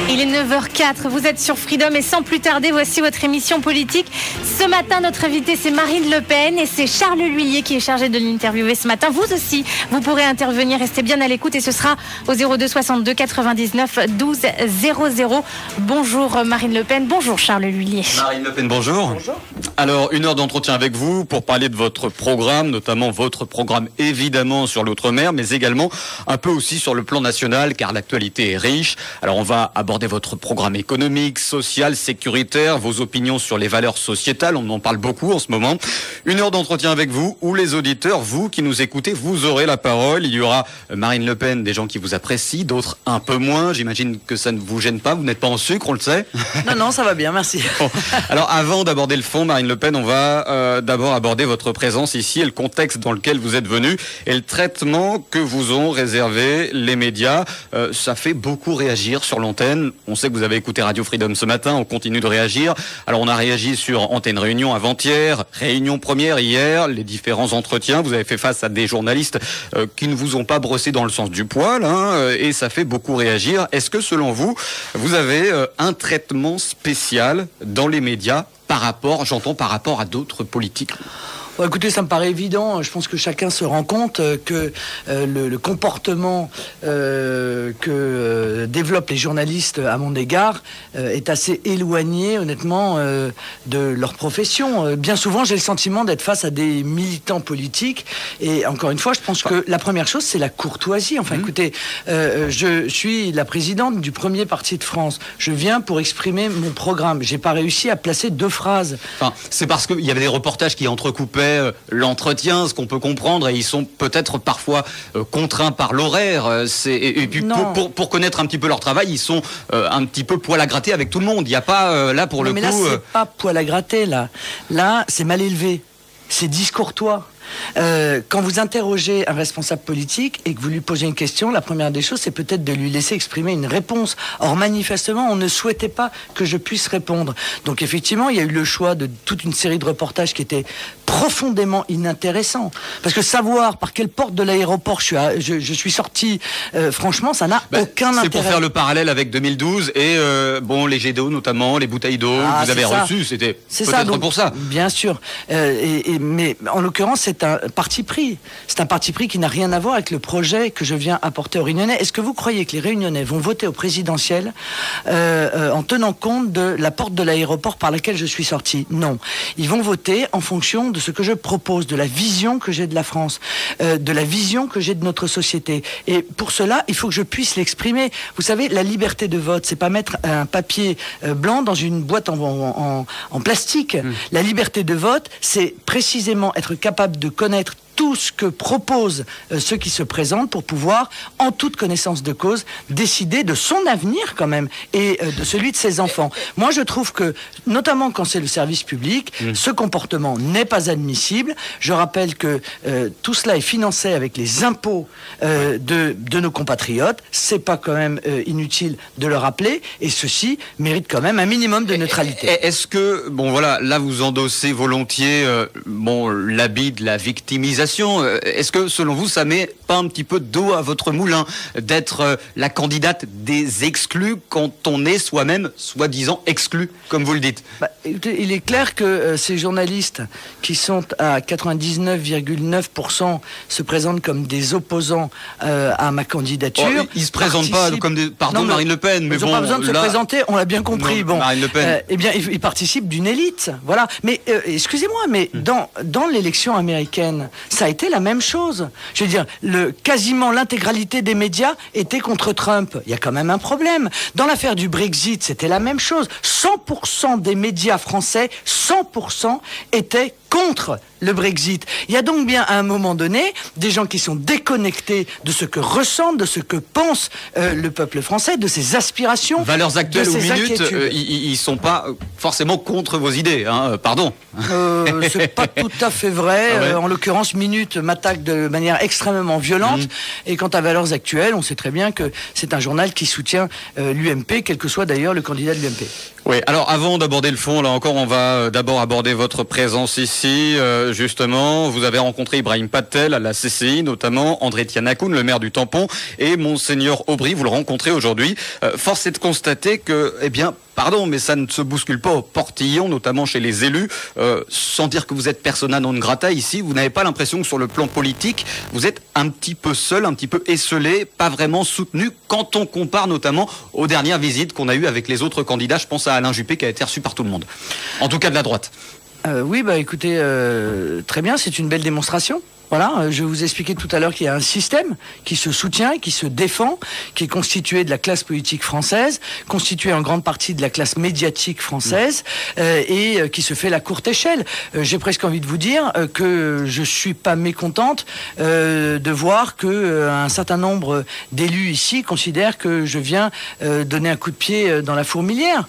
Il est 9h04, vous êtes sur Freedom et sans plus tarder, voici votre émission politique. Ce matin, notre invité, c'est Marine Le Pen et c'est Charles L'Huillier qui est chargé de l'interviewer ce matin. Vous aussi, vous pourrez intervenir, restez bien à l'écoute et ce sera au 02 62 99 12 00. Bonjour Marine Le Pen, bonjour Charles L'Huillier. Marine Le Pen, bonjour. Bonjour. Alors, une heure d'entretien avec vous pour parler de votre programme, notamment votre programme évidemment sur l'outre-mer, mais également un peu aussi sur le plan national, car l'actualité est riche. Alors, on va aborder votre programme économique, social, sécuritaire, vos opinions sur les valeurs sociétales, on en parle beaucoup en ce moment. Une heure d'entretien avec vous, où les auditeurs, vous qui nous écoutez, vous aurez la parole. Il y aura Marine Le Pen, des gens qui vous apprécient, d'autres un peu moins. J'imagine que ça ne vous gêne pas, vous n'êtes pas en sucre, on le sait. Non, ça va bien, merci. Bon. Alors, avant d'aborder le fond, Marine Le Pen, on va d'abord aborder votre présence ici et le contexte dans lequel vous êtes venu et le traitement que vous ont réservé les médias. Ça fait beaucoup réagir sur l'antenne. On sait que vous avez écouté Radio Freedom ce matin, on continue de réagir. Alors on a réagi sur Antenne Réunion avant-hier, Réunion Première hier, les différents entretiens. Vous avez fait face à des journalistes qui ne vous ont pas brossé dans le sens du poil, et ça fait beaucoup réagir. Est-ce que selon vous, vous avez un traitement spécial dans les médias par rapport à d'autres politiques ? Bon, écoutez, ça me paraît évident. Je pense que chacun se rend compte que le comportement que développent les journalistes à mon égard est assez éloigné, honnêtement, de leur profession. Bien souvent, j'ai le sentiment d'être face à des militants politiques. Et encore une fois, je pense que la première chose, c'est la courtoisie. Enfin, écoutez, je suis la présidente du premier parti de France. Je viens pour exprimer mon programme. J'ai pas réussi à placer 2 phrases. Enfin, c'est parce qu'il y avait des reportages qui entrecoupaient l'entretien, ce qu'on peut comprendre, et ils sont peut-être parfois contraints par l'horaire. Et puis pour connaître un petit peu leur travail, ils sont un petit peu poil à gratter avec tout le monde. Il n'y a pas là pour le coup. Mais là, c'est pas poil à gratter là. Là, c'est mal élevé. C'est discourtois. Quand vous interrogez un responsable politique et que vous lui posez une question, la première des choses, c'est peut-être de lui laisser exprimer une réponse. Or, manifestement, on ne souhaitait pas que je puisse répondre. Donc, effectivement, il y a eu le choix de toute une série de reportages qui étaient profondément inintéressants. Parce que savoir par quelle porte de l'aéroport je suis sorti, franchement, ça n'a aucun intérêt. C'est pour faire le parallèle avec 2012 et les jets d'eau notamment, les bouteilles d'eau que vous avez reçues, c'était peut-être pour ça. Bien sûr. Mais en l'occurrence, c'est un parti pris. C'est un parti pris qui n'a rien à voir avec le projet que je viens apporter aux Réunionnais. Est-ce que vous croyez que les Réunionnais vont voter au présidentiel en tenant compte de la porte de l'aéroport par laquelle je suis sorti? Non. Ils vont voter en fonction de ce que je propose, de la vision que j'ai de la France, de la vision que j'ai de notre société. Et pour cela, il faut que je puisse l'exprimer. Vous savez, la liberté de vote, c'est pas mettre un papier blanc dans une boîte en plastique. La liberté de vote, c'est précisément être capable de connaître tout ce que proposent ceux qui se présentent pour pouvoir, en toute connaissance de cause, décider de son avenir quand même et de celui de ses enfants. Moi, je trouve que, notamment quand c'est le service public, ce comportement n'est pas admissible. Je rappelle que tout cela est financé avec les impôts de nos compatriotes. C'est pas quand même inutile de le rappeler et ceci mérite quand même un minimum de neutralité. Est-ce que, là vous endossez volontiers l'habit de la victimisation. Est-ce que, selon vous, ça met pas un petit peu d'eau à votre moulin d'être la candidate des exclus quand on est soi-même, soi-disant, exclu, comme vous le dites? Il est clair que ces journalistes qui sont à 99,9% se présentent comme des opposants à ma candidature. Ils se présentent pas comme des... Pardon, Marine Le Pen, mais ils n'ont pas besoin de se présenter, on l'a bien compris. Marine Le Pen. Ils participent d'une élite. Voilà. Mais excusez-moi, mais dans l'élection américaine, ça a été la même chose. Je veux dire, quasiment l'intégralité des médias était contre Trump. Il y a quand même un problème. Dans l'affaire du Brexit, c'était la même chose. 100% des médias français, 100% étaient contre le Brexit. Il y a donc bien à un moment donné des gens qui sont déconnectés de ce que ressentent, de ce que pense le peuple français, de ses aspirations. Valeurs actuelles ou minutes, ils sont pas forcément contre vos idées, pardon. C'est pas tout à fait vrai. Ah ouais. En l'occurrence, Minute m'attaque de manière extrêmement violente. Et quant à Valeurs actuelles, on sait très bien que c'est un journal qui soutient l'UMP, quel que soit d'ailleurs le candidat de l'UMP. Oui, alors avant d'aborder le fond, là encore, on va d'abord aborder votre présence ici ici, justement, vous avez rencontré Ibrahim Patel à la CCI, notamment André Tianakoun, le maire du Tampon, et Monseigneur Aubry, vous le rencontrez aujourd'hui. Force est de constater que, pardon, mais ça ne se bouscule pas au portillon, notamment chez les élus. Sans dire que vous êtes persona non grata ici, vous n'avez pas l'impression que sur le plan politique, vous êtes un petit peu seul, un petit peu esseulé, pas vraiment soutenu quand on compare notamment aux dernières visites qu'on a eues avec les autres candidats. Je pense à Alain Juppé qui a été reçu par tout le monde. En tout cas de la droite. Oui, écoutez, très bien, c'est une belle démonstration. Voilà, je vous expliquais tout à l'heure qu'il y a un système qui se soutient, qui se défend, qui est constitué de la classe politique française, constitué en grande partie de la classe médiatique française, et qui se fait la courte échelle. J'ai presque envie de vous dire que je suis pas mécontente de voir que un certain nombre d'élus ici considèrent que je viens donner un coup de pied dans la fourmilière.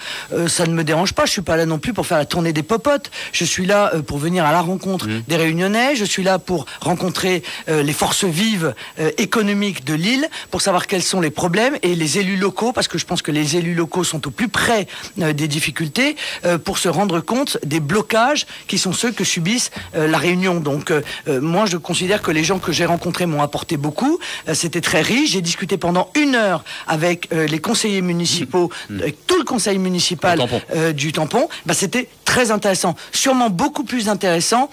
Ça ne me dérange pas, je suis pas là non plus pour faire la tournée des popotes. Je suis là pour venir à la rencontre des Réunionnais, je suis là pour rencontrer les forces vives économiques de l'île pour savoir quels sont les problèmes et les élus locaux, parce que je pense que les élus locaux sont au plus près des difficultés pour se rendre compte des blocages qui sont ceux que subissent la Réunion. Donc moi je considère que les gens que j'ai rencontrés m'ont apporté beaucoup, c'était très riche, j'ai discuté pendant 1 heure avec les conseillers municipaux, avec tout le conseil municipal du Tampon. C'était très intéressant, sûrement beaucoup plus intéressant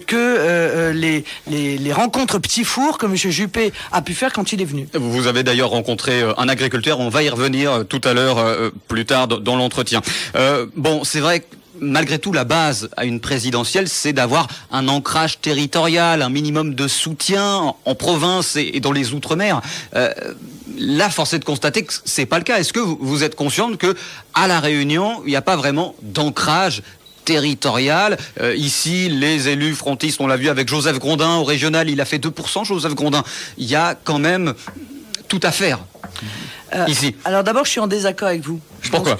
que les rencontres petits fours que M. Juppé a pu faire quand il est venu. Vous avez d'ailleurs rencontré un agriculteur, on va y revenir tout à l'heure, plus tard dans l'entretien. C'est vrai que malgré tout, la base à une présidentielle, c'est d'avoir un ancrage territorial, un minimum de soutien en province et dans les Outre-mer. Là, force est de constater que c'est pas le cas. Est-ce que vous êtes consciente que à La Réunion, il n'y a pas vraiment d'ancrage territorial? Ici, les élus frontistes, on l'a vu avec Joseph Grondin au régional, il a fait 2%, Joseph Grondin. Il y a quand même tout à faire ici. Alors d'abord, je suis en désaccord avec vous. Pourquoi ?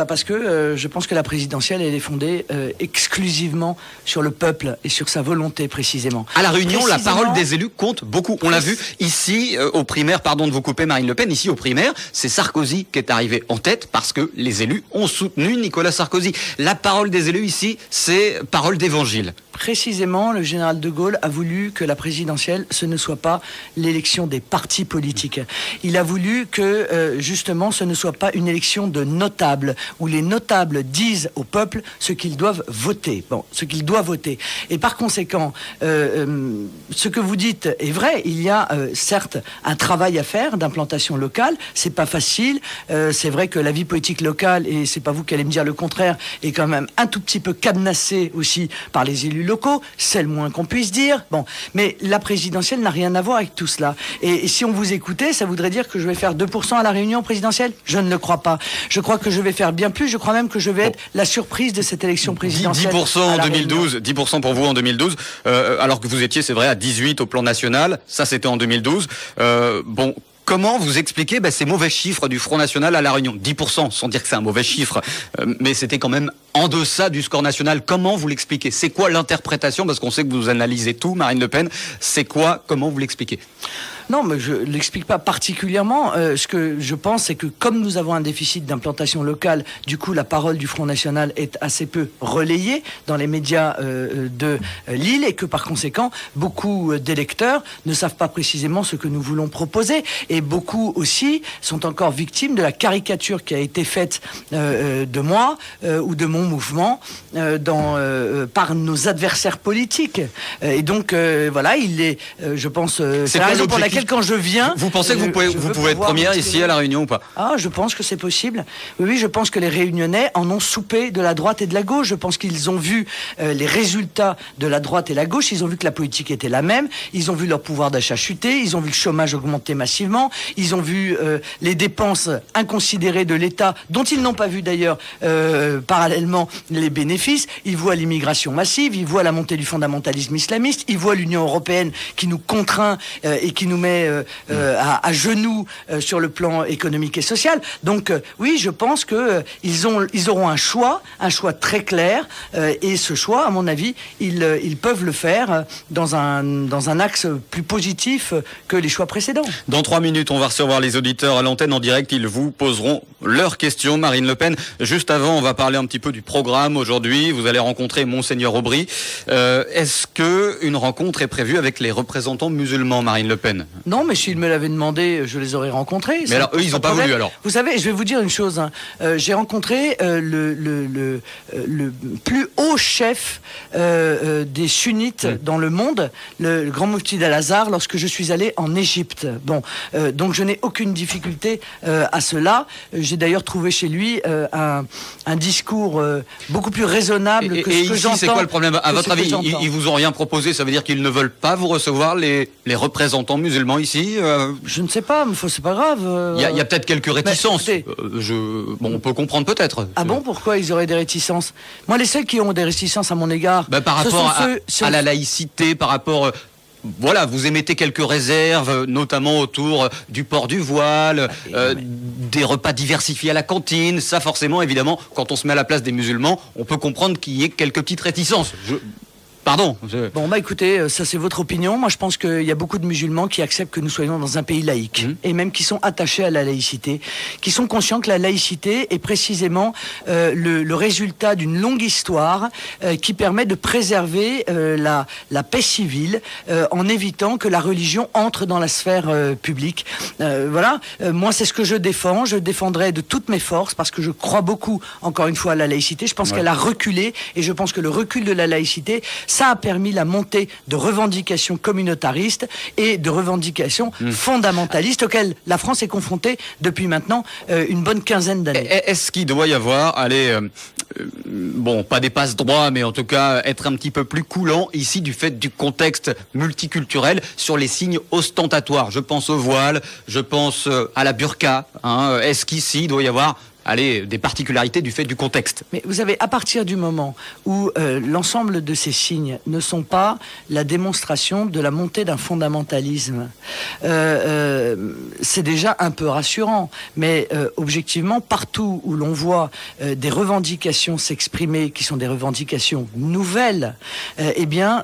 Parce que je pense que la présidentielle, elle est fondée exclusivement sur le peuple et sur sa volonté, précisément. À La Réunion, la parole des élus compte beaucoup. On l'a vu ici, aux primaires, pardon de vous couper Marine Le Pen, ici aux primaires, c'est Sarkozy qui est arrivé en tête parce que les élus ont soutenu Nicolas Sarkozy. La parole des élus ici, c'est parole d'évangile. Précisément, le général de Gaulle a voulu que la présidentielle, ce ne soit pas l'élection des partis politiques. Il a voulu que, justement, ce ne soit pas une élection de notables, où les notables disent au peuple ce qu'ils doivent voter. Ce qu'ils doivent voter. Et par conséquent, ce que vous dites est vrai. Il y a, certes, un travail à faire d'implantation locale. C'est pas facile. C'est vrai que la vie politique locale, et c'est pas vous qui allez me dire le contraire, est quand même un tout petit peu cadenassée aussi par les élus locaux, c'est le moins qu'on puisse dire. Mais la présidentielle n'a rien à voir avec tout cela. Et si on vous écoutait, ça voudrait dire que je vais faire 2% à la Réunion présidentielle? Je ne le crois pas. Je crois que je vais faire bien plus. Je crois même que je vais être la surprise de cette élection présidentielle. 10% en 2012, 10% pour vous en 2012, alors que vous étiez, c'est vrai, à 18 au plan national. Ça, c'était en 2012. Comment vous expliquez ces mauvais chiffres du Front National à La Réunion? 10%, sans dire que c'est un mauvais chiffre, mais c'était quand même en deçà du score national. Comment vous l'expliquez? C'est quoi l'interprétation? Parce qu'on sait que vous analysez tout, Marine Le Pen. C'est quoi? Comment vous l'expliquez? Non, mais je ne l'explique pas particulièrement. Ce que je pense, c'est que comme nous avons un déficit d'implantation locale, du coup, la parole du Front National est assez peu relayée dans les médias de l'île et que, par conséquent, beaucoup d'électeurs ne savent pas précisément ce que nous voulons proposer. Et beaucoup aussi sont encore victimes de la caricature qui a été faite de moi ou de mon mouvement par nos adversaires politiques. Et donc, voilà, il est, je pense, c'est la raison pour laquelle quand je viens... Vous pensez que vous pouvez être première ici à La Réunion ou pas? Je pense que c'est possible. Oui, je pense que les Réunionnais en ont soupé de la droite et de la gauche. Je pense qu'ils ont vu les résultats de la droite et la gauche. Ils ont vu que la politique était la même. Ils ont vu leur pouvoir d'achat chuter. Ils ont vu le chômage augmenter massivement. Ils ont vu les dépenses inconsidérées de l'État, dont ils n'ont pas vu d'ailleurs parallèlement les bénéfices. Ils voient l'immigration massive. Ils voient la montée du fondamentalisme islamiste. Ils voient l'Union européenne qui nous contraint et qui nous met met à genoux sur le plan économique et social. Donc oui, je pense que ils auront un choix très clair, et ce choix, à mon avis, ils peuvent le faire dans un axe plus positif que les choix précédents. Dans 3 minutes, on va recevoir les auditeurs à l'antenne en direct. Ils vous poseront leurs questions, Marine Le Pen. Juste avant, on va parler un petit peu du programme aujourd'hui. Vous allez rencontrer Monseigneur Aubry. Est-ce que une rencontre est prévue avec les représentants musulmans, Marine Le Pen? Non, mais s'ils me l'avaient demandé, je les aurais rencontés. Mais alors, eux, ils n'ont pas voulu, alors. Vous savez, je vais vous dire une chose. J'ai rencontré le plus haut chef des sunnites dans le monde, le grand mufti d'Al-Azhar, lorsque je suis allé en Égypte. Bon, donc je n'ai aucune difficulté à cela. J'ai d'ailleurs trouvé chez lui un discours beaucoup plus raisonnable que ce que j'entends. Et ici, c'est quoi le problème? À votre avis, ils vous ont rien proposé? Ça veut dire qu'ils ne veulent pas vous recevoir, les représentants musulmans ici? Je ne sais pas, mais c'est pas grave. Il y a peut-être quelques réticences. On peut comprendre peut-être. Ah bon, pourquoi ils auraient des réticences? Moi, les seuls qui ont des réticences à mon égard, par rapport à la laïcité, par rapport... Voilà, vous émettez quelques réserves, notamment autour du port du voile, des repas diversifiés à la cantine. Ça, forcément, évidemment, quand on se met à la place des musulmans, on peut comprendre qu'il y ait quelques petites réticences. Pardon. Bon, écoutez, ça c'est votre opinion. Moi, je pense qu'il y a beaucoup de musulmans qui acceptent que nous soyons dans un pays laïque, et même qui sont attachés à la laïcité, qui sont conscients que la laïcité est précisément le résultat d'une longue histoire qui permet de préserver la paix civile en évitant que la religion entre dans la sphère publique. Voilà. Moi, c'est ce que je défends. Je défendrai de toutes mes forces parce que je crois beaucoup, encore une fois, à la laïcité. Je pense qu'elle a reculé, et je pense que le recul de la laïcité, ça a permis la montée de revendications communautaristes et de revendications fondamentalistes auxquelles la France est confrontée depuis maintenant une bonne quinzaine d'années. Est-ce qu'il doit y avoir, pas des passe-droits, mais en tout cas être un petit peu plus coulant ici du fait du contexte multiculturel sur les signes ostentatoires? Je pense au voile, je pense à la burqa. Est-ce qu'ici il doit y avoir des particularités du fait du contexte? Mais vous savez, à partir du moment où l'ensemble de ces signes ne sont pas la démonstration de la montée d'un fondamentalisme, c'est déjà un peu rassurant. Mais objectivement, partout où l'on voit des revendications s'exprimer, qui sont des revendications nouvelles,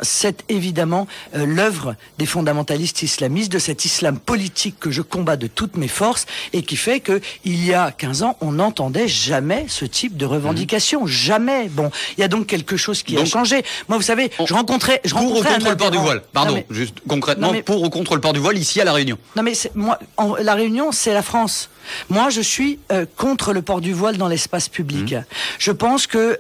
c'est évidemment l'œuvre des fondamentalistes islamistes, de cet islam politique que je combats de toutes mes forces, et qui fait qu'il y a 15 ans, on n'entendait jamais ce type de revendication. Jamais. Bon, il y a donc quelque chose qui a changé. Moi, vous savez, je rencontrais pour ou contre le port du voile? Pardon, juste concrètement, pour ou contre le port du voile ici à La Réunion? Non, mais La Réunion, c'est la France. Moi, je suis contre le port du voile dans l'espace public. Je pense que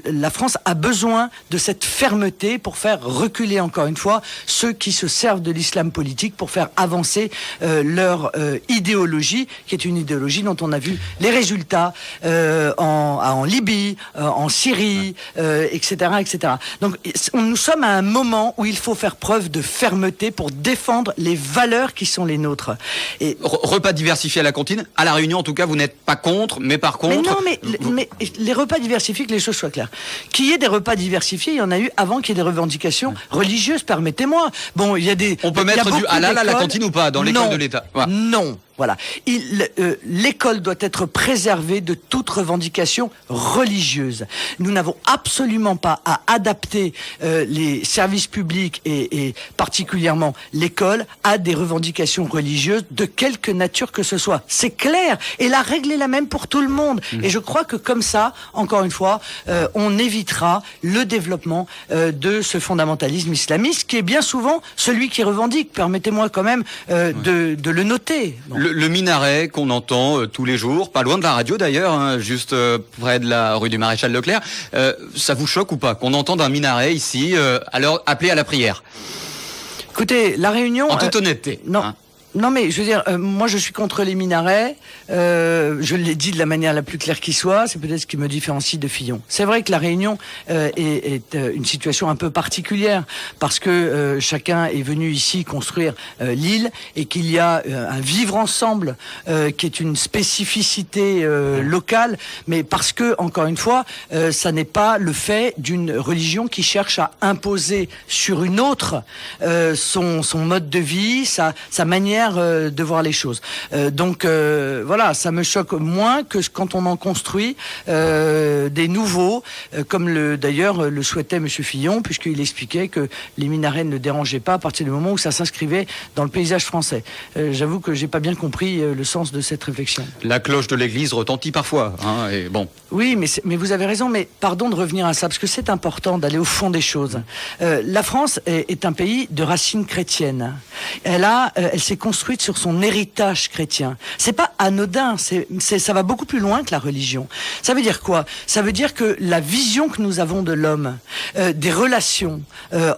la France a besoin de cette fermeté pour faire reculer, encore une fois, ceux qui se servent de l'islam politique pour faire avancer leur idéologie, qui est une idéologie dont on a vu les résultats en Libye, en Syrie, etc., etc. Donc, nous sommes à un moment où il faut faire preuve de fermeté pour défendre les valeurs qui sont les nôtres. Et repas diversifiés à la cantine? À La Réunion, en tout cas, vous n'êtes pas contre, mais par contre... Mais les repas diversifiés, que les choses soient claires. Qu'il y ait des repas diversifiés, il y en a eu avant qu'il y ait des revendications religieuses, permettez-moi. Bon, il y a des... On peut mettre du halal à la cantine ou pas, dans l'école de l'État? Non. Voilà. L'école doit être préservée de toute revendication religieuse. Nous n'avons absolument pas à adapter les services publics et particulièrement l'école à des revendications religieuses de quelque nature que ce soit. C'est clair. Et la règle est la même pour tout le monde. Et je crois que comme ça, encore une fois, on évitera le développement de ce fondamentalisme islamiste qui est bien souvent celui qui revendique. Permettez-moi quand même de le noter. Bon. Le minaret qu'on entend tous les jours, pas loin de la radio d'ailleurs, juste près de la rue du Maréchal Leclerc, ça vous choque ou pas qu'on entende un minaret ici appelé à la prière? Écoutez, La Réunion... En toute honnêteté. Non. Non mais je veux dire, moi je suis contre les minarets, je l'ai dit de la manière la plus claire qui soit, c'est peut-être ce qui me différencie de Fillon. C'est vrai que la Réunion est une situation un peu particulière, parce que chacun est venu ici construire l'île, et qu'il y a un vivre ensemble qui est une spécificité locale, mais parce que, encore une fois, ça n'est pas le fait d'une religion qui cherche à imposer sur une autre son mode de vie, sa manière de voir les choses. Donc voilà, ça me choque moins que quand on en construit des nouveaux, comme d'ailleurs le souhaitait M. Fillon, puisqu'il expliquait que les minarets ne le dérangeaient pas à partir du moment où ça s'inscrivait dans le paysage français. J'avoue que j'ai pas bien compris le sens de cette réflexion. La cloche de l'église retentit parfois, hein, et bon. Oui, mais vous avez raison, mais pardon de revenir à ça, parce que c'est important d'aller au fond des choses. La France est un pays de racines chrétiennes. Elle s'est construite sur son héritage chrétien. C'est pas anodin, ça va beaucoup plus loin que la religion. Ça veut dire quoi? Ça veut dire que la vision que nous avons de l'homme, des relations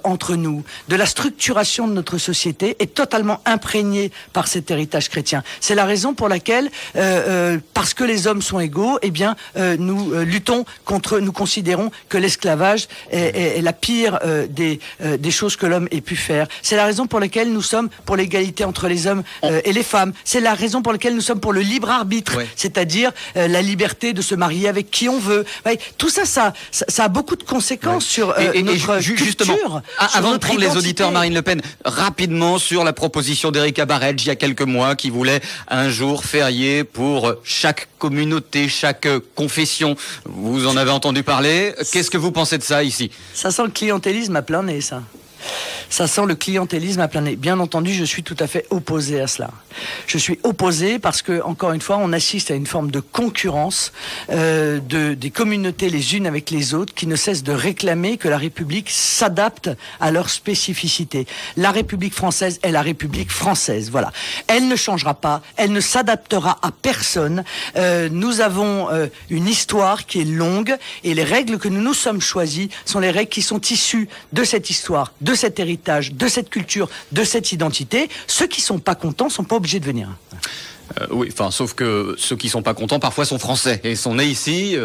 entre nous, de la structuration de notre société est totalement imprégnée par cet héritage chrétien. C'est la raison pour laquelle, parce que les hommes sont égaux, eh bien, nous luttons contre, nous considérons que l'esclavage est la pire des choses que l'homme ait pu faire. C'est la raison pour laquelle nous sommes pour l'égalité entre les hommes et les femmes. C'est la raison pour laquelle nous sommes pour le libre arbitre, c'est-à-dire la liberté de se marier avec qui on veut. Ouais, tout ça a beaucoup de conséquences sur notre justement, culture. Avant de prendre les identité. auditeurs, Marine Le Pen, rapidement sur la proposition d'Erika Barrett il y a quelques mois, qui voulait un jour férié pour chaque communauté, chaque confession. Vous en avez entendu parler. Qu'est-ce que vous pensez de ça ici? Ça sent le clientélisme à plein nez, ça. Ça sent le clientélisme à plein nez. Bien entendu, je suis tout à fait opposé à cela. Je suis opposé parce que, encore une fois, on assiste à une forme de concurrence des communautés les unes avec les autres qui ne cessent de réclamer que la République s'adapte à leurs spécificités. La République française est la République française, voilà. Elle ne changera pas, elle ne s'adaptera à personne. Nous avons une histoire qui est longue et les règles que nous nous sommes choisies sont les règles qui sont issues de cette histoire, de cet héritage, de cette culture, de cette identité. Ceux qui sont pas contents sont pas obligés de venir. Oui, enfin, sauf que ceux qui sont pas contents parfois sont français et sont nés ici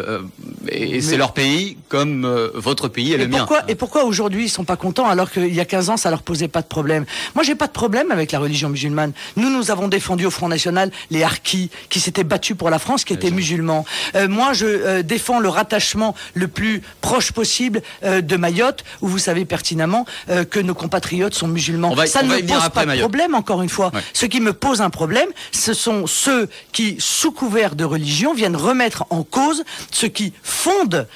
et c'est leur pays comme votre pays et le mien. Et pourquoi aujourd'hui ils sont pas contents alors qu'il y a 15 ans ça leur posait pas de problème? Moi j'ai pas de problème avec la religion musulmane. Nous avons défendu au Front National les harkis qui s'étaient battus pour la France, qui étaient musulmans. Moi je défends le rattachement le plus proche possible de Mayotte, où vous savez pertinemment que nos compatriotes sont musulmans. Ça ne me pose pas de problème, encore une fois. Ouais. Ce qui me pose un problème, ce sont ceux qui, sous couvert de religion, viennent remettre en cause ce qui fonde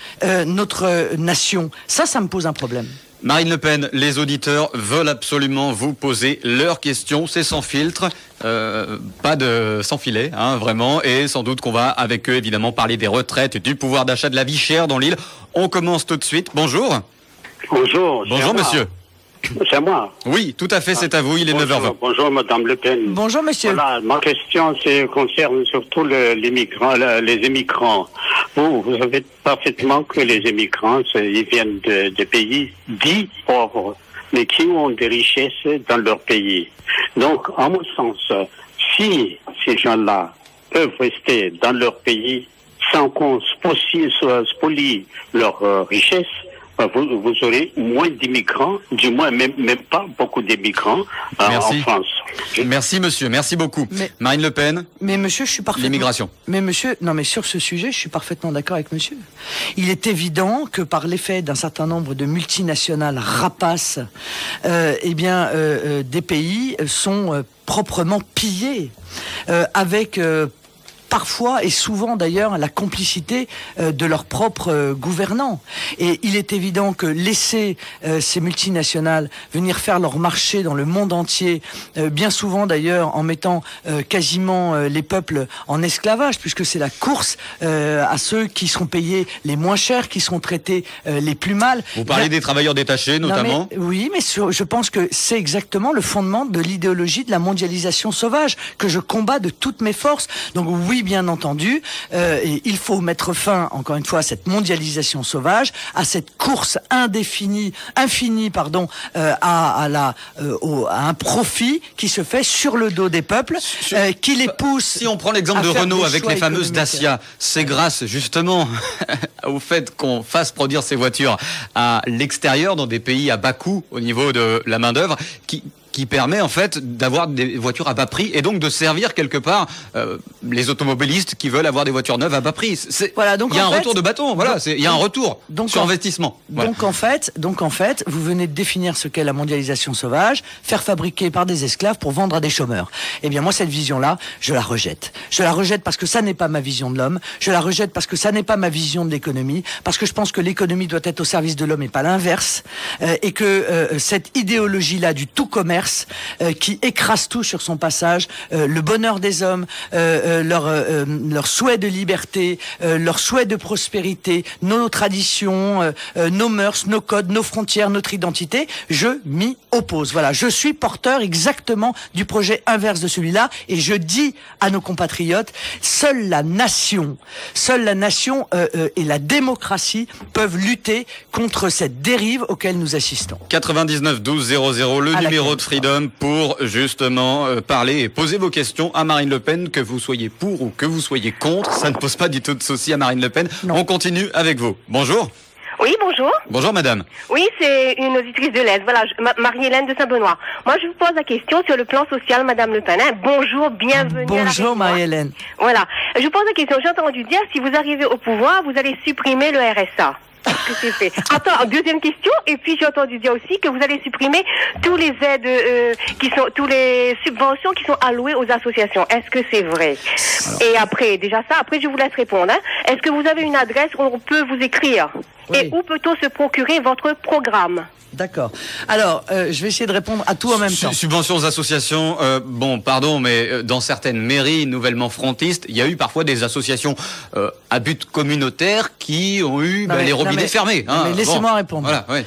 notre nation. Ça me pose un problème. Marine Le Pen, les auditeurs veulent absolument vous poser leurs questions. C'est sans filtre, pas de sans filet, hein, vraiment. Et sans doute qu'on va, avec eux, évidemment, parler des retraites, du pouvoir d'achat, de la vie chère dans l'île. On commence tout de suite. Bonjour. Bonjour. Bonjour, monsieur. C'est à moi. Oui, tout à fait, c'est à vous, il est 9h20. Bonjour, Madame Le Pen. Bonjour, monsieur. Voilà, ma question concerne surtout les émigrants. Vous savez parfaitement que les émigrants, ils viennent de pays dits pauvres, mais qui ont des richesses dans leur pays. Donc, à mon sens, si ces gens-là peuvent rester dans leur pays sans qu'on spolie leur richesse, vous aurez moins d'immigrants, du moins même pas beaucoup d'immigrants en France. Merci monsieur, merci beaucoup. Marine Le Pen. Mais monsieur, je suis parfaitement... L'immigration. Mais monsieur, non mais sur ce sujet, je suis parfaitement d'accord avec monsieur. Il est évident que par l'effet d'un certain nombre de multinationales rapaces, des pays sont proprement pillés avec... parfois et souvent d'ailleurs la complicité de leurs propres gouvernants. Et il est évident que laisser ces multinationales venir faire leur marché dans le monde entier, bien souvent d'ailleurs en mettant quasiment les peuples en esclavage, puisque c'est la course à ceux qui seront payés les moins chers, qui seront traités les plus mal. Vous parlez des travailleurs détachés notamment? Non, oui, mais je pense que c'est exactement le fondement de l'idéologie de la mondialisation sauvage que je combats de toutes mes forces. Donc oui, bien entendu, il faut mettre fin, encore une fois, à cette mondialisation sauvage, à cette course infinie, à un profit qui se fait sur le dos des peuples, qui les pousse. Si on prend l'exemple de Renault avec les fameuses Dacia, c'est grâce justement au fait qu'on fasse produire ces voitures à l'extérieur, dans des pays à bas coût au niveau de la main-d'œuvre, qui permet en fait d'avoir des voitures à bas prix et donc de servir quelque part les automobilistes qui veulent avoir des voitures neuves à bas prix. Voilà, donc il y a un retour de bâton, il y a un retour sur investissement. Donc en fait, vous venez de définir ce qu'est la mondialisation sauvage, faire fabriquer par des esclaves pour vendre à des chômeurs. Eh bien moi cette vision-là, je la rejette. Je la rejette parce que ça n'est pas ma vision de l'homme, je la rejette parce que ça n'est pas ma vision de l'économie, parce que je pense que l'économie doit être au service de l'homme et pas l'inverse, et que cette idéologie-là du tout commerce qui écrase tout sur son passage, le bonheur des hommes, leur souhait de liberté, leur souhait de prospérité, nos traditions, nos mœurs, nos codes, nos frontières, notre identité, je m'y oppose. Voilà, je suis porteur exactement du projet inverse de celui-là, et je dis à nos compatriotes, seule la nation et la démocratie peuvent lutter contre cette dérive auquel nous assistons. 99 12 00, le numéro de Freedom pour justement parler et poser vos questions à Marine Le Pen, que vous soyez pour ou que vous soyez contre, ça ne pose pas du tout de souci à Marine Le Pen. Non. On continue avec vous. Bonjour. Oui, bonjour. Bonjour madame. Oui, c'est une auditrice de l'Est. Voilà, Marie-Hélène de Saint-Benoît. Moi, je vous pose la question sur le plan social, madame Le Pen. Bonjour, bienvenue. Bonjour Marie-Hélène. Voilà, je vous pose la question. J'ai entendu dire, si vous arrivez au pouvoir, vous allez supprimer le RSA. Est-ce que c'est fait? Attends, deuxième question. Et puis j'ai entendu dire aussi que vous allez supprimer tous les aides tous les subventions qui sont allouées aux associations. Est-ce que c'est vrai? Et après, après je vous laisse répondre. Est-ce que vous avez une adresse où on peut vous écrire? Oui. Et où peut-on se procurer votre programme? D'accord. Alors, je vais essayer de répondre à tout en même temps. Subventions aux associations, mais dans certaines mairies nouvellement frontistes, il y a eu parfois des associations à but communautaire qui ont eu les robinets fermés. Mais laissez-moi répondre. Voilà, oui.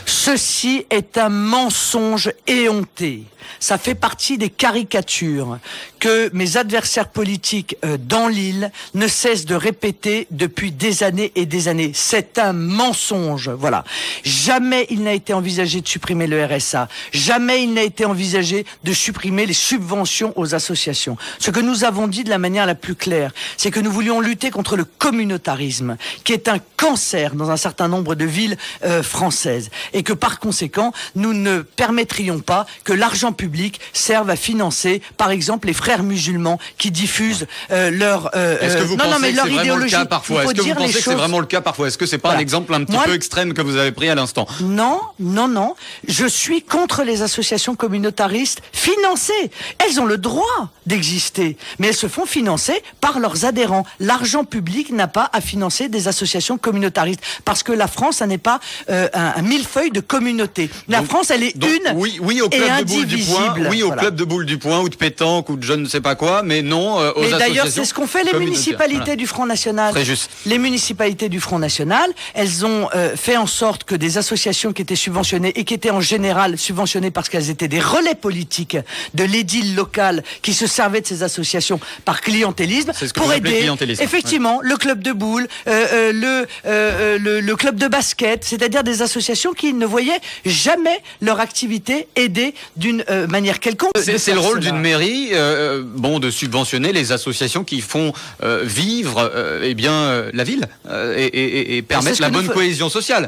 Ceci est un mensonge éhonté. Ça fait partie des caricatures que mes adversaires politiques dans l'île ne cessent de répéter depuis des années et des années. C'est un mensonge, voilà. Jamais il n'a été envisagé de supprimer le RSA. Jamais il n'a été envisagé de supprimer les subventions aux associations. Ce que nous avons dit de la manière la plus claire, c'est que nous voulions lutter contre le communautarisme, qui est un cancer dans un certain nombre de villes françaises. Et que par conséquent, nous ne permettrions pas que l'argent public serve à financer, par exemple, les frères musulmans qui diffusent leur Est-ce que vous pensez que c'est vraiment le cas parfois? Est-ce que vous pensez que c'est vraiment le cas parfois? Est-ce que c'est pas un exemple un petit peu extrême que vous avez pris à l'instant? Non. Je suis contre les associations communautaristes financées. Elles ont le droit d'exister, mais elles se font financer par leurs adhérents. L'argent public n'a pas à financer des associations communautaristes, parce que la France, ça n'est pas un millefeuille de communauté. La France, elle est oui au club de boule du Point, au club de boule du Point ou de pétanque ou de je ne sais pas quoi, mais non aux associations. Et d'ailleurs, c'est ce qu'ont fait les municipalités du Front National. Très juste. Les municipalités du Front National, elles ont fait en sorte que des associations qui étaient subventionnées et qui étaient en général subventionnées parce qu'elles étaient des relais politiques de l'édile locale qui se servaient de ces associations par clientélisme pour aider effectivement le club de boule, le club de basket, c'est-à-dire des associations qui ne voyaient jamais leur activité aidée d'une manière quelconque. C'est le rôle d'une mairie, de subventionner les associations qui font vivre la ville et permettre la bonne cohésion sociale.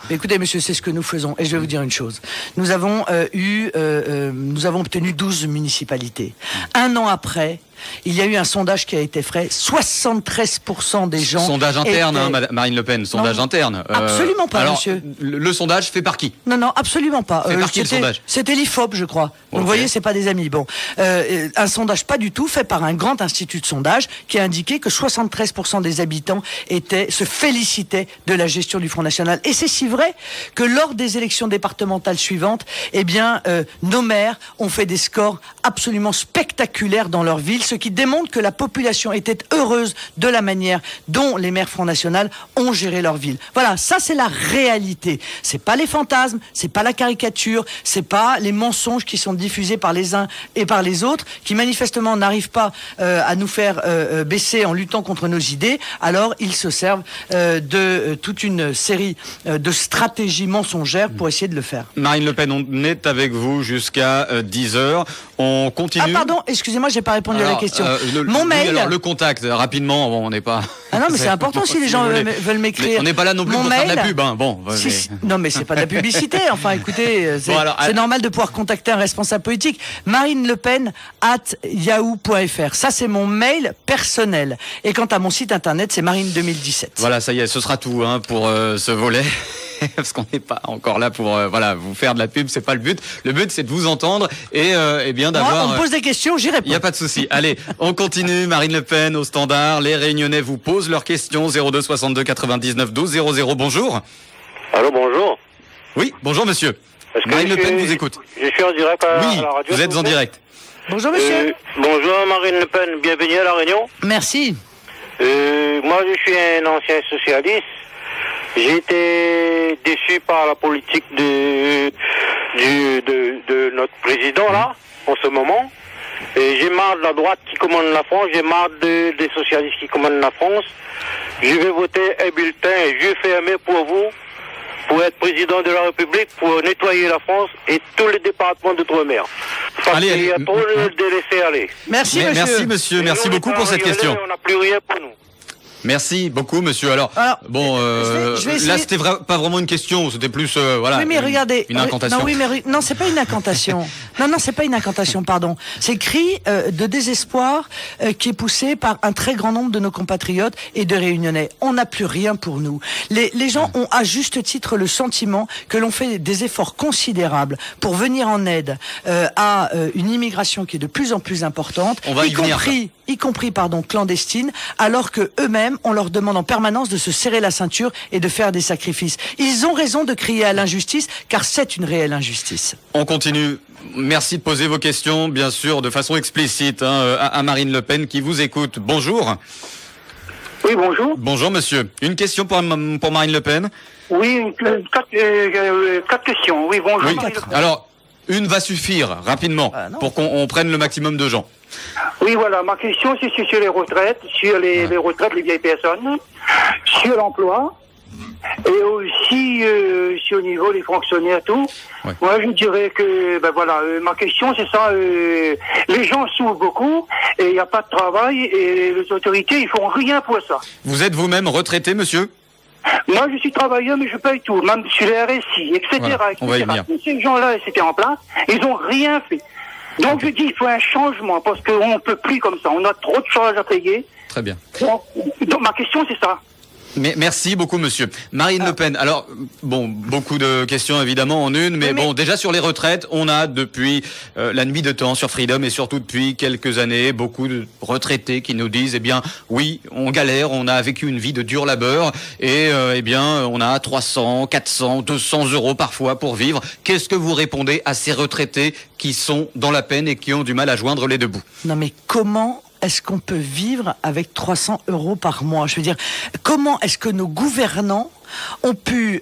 Écoutez, monsieur, c'est ce que nous faisons. Et je vais vous dire une chose. Nous avons obtenu 12 municipalités. Un an après, il y a eu un sondage qui a été fait. 73% des gens... Sondage interne, Marine Le Pen, sondage interne. Absolument pas, alors, monsieur. Le sondage fait par qui? Non, absolument pas. Fait par qui le sondage? C'était l'IFOP, je crois. Donc, vous voyez, c'est pas des amis. Bon, un sondage pas du tout, fait par un grand institut de sondage qui a indiqué que 73% des habitants se félicitaient de la gestion du Front National. Et c'est si vrai que lors des élections départementales suivantes, nos maires ont fait des scores absolument spectaculaires dans leur ville, ce qui démontre que la population était heureuse de la manière dont les maires Front National ont géré leur ville. Voilà, ça c'est la réalité. C'est pas les fantasmes, c'est pas la caricature, c'est pas les mensonges qui sont diffusés par les uns et par les autres, qui manifestement n'arrivent pas à nous faire baisser en luttant contre nos idées. Alors ils se servent de toute une série de stratégies mensongères pour essayer de le faire. Marine Le Pen, on est avec vous jusqu'à 10h. On continue. Ah pardon, excusez-moi, j'ai pas répondu à la question. Mon mail. Alors le contact, rapidement, bon, on n'est pas. Ah non, mais c'est important si les gens veulent m'écrire. On n'est pas là non plus pour faire de la pub, hein. Bon. Non, mais c'est pas de la publicité. Enfin, écoutez, c'est normal de pouvoir contacter un responsable politique. marinelepen@yahoo.fr. Ça, c'est mon mail personnel. Et quant à mon site internet, c'est Marine 2017. Voilà, ça y est, ce sera tout pour ce volet. Parce qu'on n'est pas encore là pour vous faire de la pub, c'est pas le but. Le but, c'est de vous entendre et bien d'avoir. Moi, on me pose des questions, j'y réponds. Il y a pas de souci. Allez, on continue. Marine Le Pen au standard. Les Réunionnais vous posent leurs questions. 02 62 99 12 00. Bonjour. Allô, bonjour. Oui, bonjour monsieur. Marine Le Pen vous écoute. Je suis en direct à la radio. Vous êtes en direct. Bonjour monsieur. Bonjour Marine Le Pen, bienvenue à La Réunion. Merci. Moi, je suis un ancien socialiste. J'ai été déçu par la politique de notre président là, en ce moment. Et j'ai marre de la droite qui commande la France, j'ai marre des socialistes qui commandent la France. Je vais voter un bulletin yeux fermés pour vous, pour être président de la République, pour nettoyer la France et tous les départements d'outre-mer. Parce qu'il y a trop de laisser aller. Merci monsieur. Merci beaucoup pour cette question. On n'a plus rien pour nous. Merci beaucoup, monsieur. Alors bon, je vais essayer... là, c'était pas vraiment une question, c'était plus, Oui, mais regardez. Une incantation. Non, c'est pas une incantation. non, c'est pas une incantation, pardon. C'est cri de désespoir qui est poussé par un très grand nombre de nos compatriotes et de Réunionnais. On n'a plus rien pour nous. Les gens ont à juste titre le sentiment que l'on fait des efforts considérables pour venir en aide à une immigration qui est de plus en plus importante, y compris clandestine, alors que eux-mêmes, on leur demande en permanence de se serrer la ceinture et de faire des sacrifices. Ils ont raison de crier à l'injustice, car c'est une réelle injustice. On continue. Merci de poser vos questions, bien sûr, de façon explicite, à Marine Le Pen qui vous écoute. Bonjour. Oui, bonjour. Bonjour, monsieur. Une question pour Marine Le Pen? Oui, 4 questions. Oui, bonjour. Oui. Alors, une va suffire, rapidement, pour qu'on prenne le maximum de gens. Oui, voilà, ma question c'est sur les retraites, sur les retraites, les vieilles personnes, sur l'emploi, et aussi sur au niveau des fonctionnaires, tout. Ouais. Moi, je dirais que, ma question c'est ça, les gens souffrent beaucoup, et il n'y a pas de travail, et les autorités, ils font rien pour ça. Vous êtes vous-même retraité, monsieur? Moi, je suis travailleur, mais je paye tout, même sur les RSI, etc. Voilà, on va y venir. Tous ces gens-là, c'était en place, ils n'ont rien fait. Donc je dis, il faut un changement, parce qu'on ne peut plus comme ça. On a trop de choses à payer. Très bien. Donc ma question, c'est ça. Mais merci beaucoup, monsieur. Marine Le Pen. Alors, bon, beaucoup de questions évidemment en une, mais bon, déjà sur les retraites, on a depuis la nuit de temps sur Freedom et surtout depuis quelques années, beaucoup de retraités qui nous disent, oui, on galère, on a vécu une vie de dur labeur et on a 300, 400, 200 euros parfois pour vivre. Qu'est-ce que vous répondez à ces retraités qui sont dans la peine et qui ont du mal à joindre les deux bouts? Non, mais comment est-ce qu'on peut vivre avec 300 euros par mois? Je veux dire, comment est-ce que nos gouvernants ont pu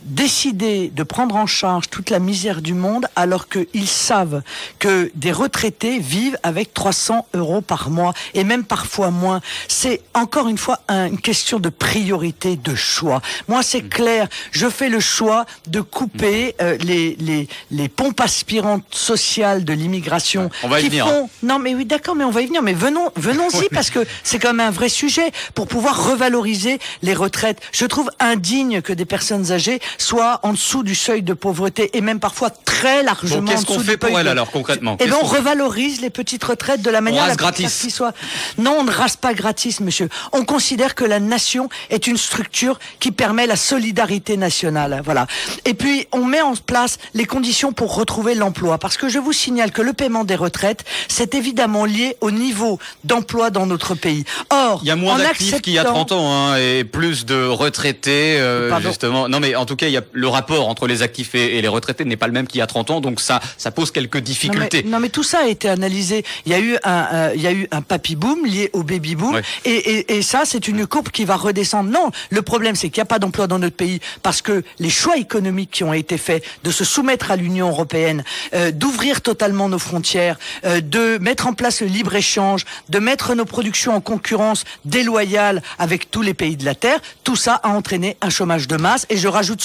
décider de prendre en charge toute la misère du monde alors qu'ils savent que des retraités vivent avec 300 euros par mois et même parfois moins? C'est encore une fois une question de priorité, de choix. Moi, c'est clair, je fais le choix de couper les pompes aspirantes sociales de l'immigration. On va y venir. Non, mais oui, d'accord, mais on va y venir. Mais venons-y parce que c'est quand même un vrai sujet pour pouvoir revaloriser les retraites. Je trouve indigne que des personnes âgées soient en dessous du seuil de pauvreté et même parfois très largement en dessous. Qu'est-ce qu'on fait pour elles alors concrètement? On revalorise les petites retraites de la manière la plus claire qui soit. Non, on ne rase pas gratis, monsieur. On considère que la nation est une structure qui permet la solidarité nationale. Voilà. Et puis, on met en place les conditions pour retrouver l'emploi. Parce que je vous signale que le paiement des retraites, c'est évidemment lié au niveau d'emploi dans notre pays. Or, il y a moins d'actifs qu'il y a 30 ans, et plus de retraités retraités, justement. Non, mais en tout cas, il y a le rapport entre les actifs et les retraités n'est pas le même qu'il y a 30 ans, donc ça pose quelques difficultés. Non, mais tout ça a été analysé. Il y a eu un papy boom lié au baby boom, ouais. et ça, c'est une courbe qui va redescendre. Non, le problème, c'est qu'il n'y a pas d'emploi dans notre pays parce que les choix économiques qui ont été faits de se soumettre à l'Union européenne, d'ouvrir totalement nos frontières, de mettre en place le libre-échange, de mettre nos productions en concurrence déloyale avec tous les pays de la Terre, tout ça a entraîné un chômage de masse. Et je rajoute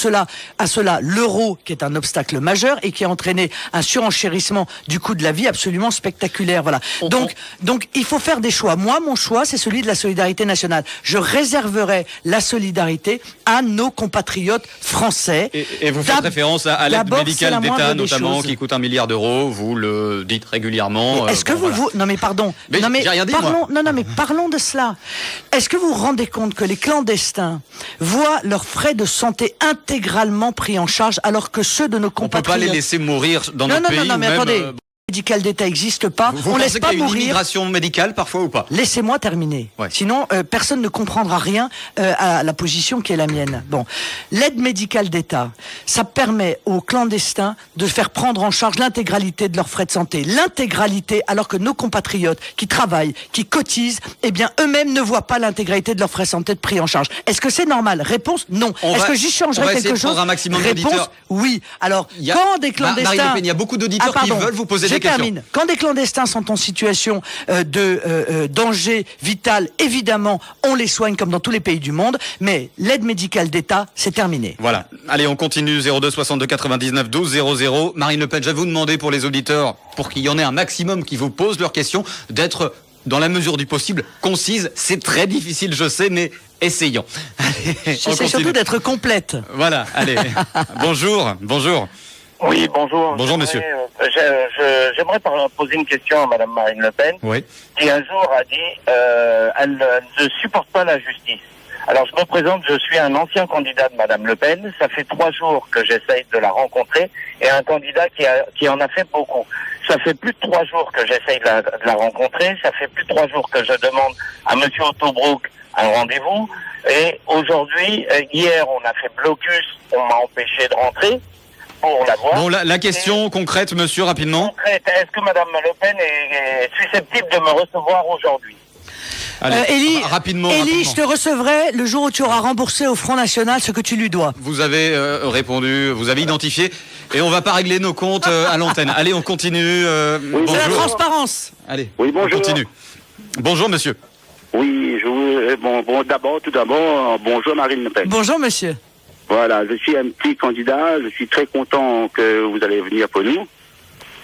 à cela l'euro, qui est un obstacle majeur et qui a entraîné un surenchérissement du coût de la vie absolument spectaculaire. Voilà. Donc, il faut faire des choix. Moi, mon choix, c'est celui de la solidarité nationale. Je réserverai la solidarité à nos compatriotes français. Et vous faites référence à l'aide médicale d'État, notamment, qui coûte 1 milliard d'euros. Vous le dites régulièrement. Est-ce que non mais pardon. J'ai rien dit, parlons, moi. Mais parlons de cela. Est-ce que vous vous rendez compte que les clandestins voient leurs frais de santé intégralement pris en charge, alors que ceux de nos compatriotes... On peut pas les laisser mourir dans notre pays. Non, mais attendez. Médical d'État n'existe pas. Vous on laisse pas qu'il y a mourir. Une immigration médicale parfois ou pas? Laissez-moi terminer. Ouais. Sinon, personne ne comprendra rien à la position qui est la mienne. Bon, l'aide médicale d'État, ça permet aux clandestins de faire prendre en charge l'intégralité de leurs frais de santé, l'intégralité, alors que nos compatriotes qui travaillent, qui cotisent, eh bien eux-mêmes ne voient pas l'intégralité de leurs frais de santé de pris en charge. Est-ce que c'est normal? Réponse non. Est-ce que j'y changerai quelque chose? Un maximum Réponse oui. Alors quand des clandestins, Marine Le Pen, il y a beaucoup d'auditeurs qui veulent vous poser des questions. Termine. Quand des clandestins sont en situation de danger vital, évidemment, on les soigne comme dans tous les pays du monde, mais l'aide médicale d'État, c'est terminé. Voilà. Allez, on continue. 02 62 99 12 00. Marine Le Pen, je vais vous demander pour les auditeurs, pour qu'il y en ait un maximum qui vous posent leurs questions, d'être, dans la mesure du possible, concise. C'est très difficile, je sais, mais essayons. J'essaie surtout d'être complète. Voilà, allez. Bonjour. Oui, bonjour. Bonjour, monsieur. J'aimerais poser une question à Madame Marine Le Pen, qui un jour a dit elle ne supporte pas la justice. Alors je me présente, je suis un ancien candidat de Madame Le Pen. Ça fait 3 jours que j'essaye de la rencontrer, et un candidat qui en a fait beaucoup. Ça fait plus de 3 jours que j'essaye de la rencontrer. Ça fait plus de 3 jours que je demande à Monsieur Autobrook un rendez-vous. Et aujourd'hui, hier, on a fait blocus, on m'a empêché de rentrer. Pour la voir. Bon, la question concrète, monsieur, rapidement. Concrète, est-ce que Madame Le Pen est susceptible de me recevoir aujourd'hui? Allez, rapidement. Je te recevrai le jour où tu auras remboursé au Front National ce que tu lui dois. Vous avez répondu, vous avez identifié, et on va pas régler nos comptes à l'antenne. Allez, on continue. Oui, c'est la transparence. Allez, oui, bonjour. On continue. Bonjour, monsieur. Oui, tout d'abord, bonjour Marine Le Pen. Bonjour, monsieur. Voilà, je suis un petit candidat, je suis très content que vous allez venir pour nous.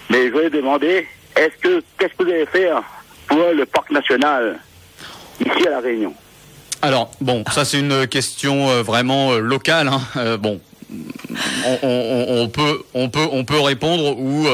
Mais je voulais demander, qu'est-ce que vous allez faire pour le parc national ici à La Réunion? Alors, bon, ça c'est une question vraiment locale. Bon, on peut répondre ou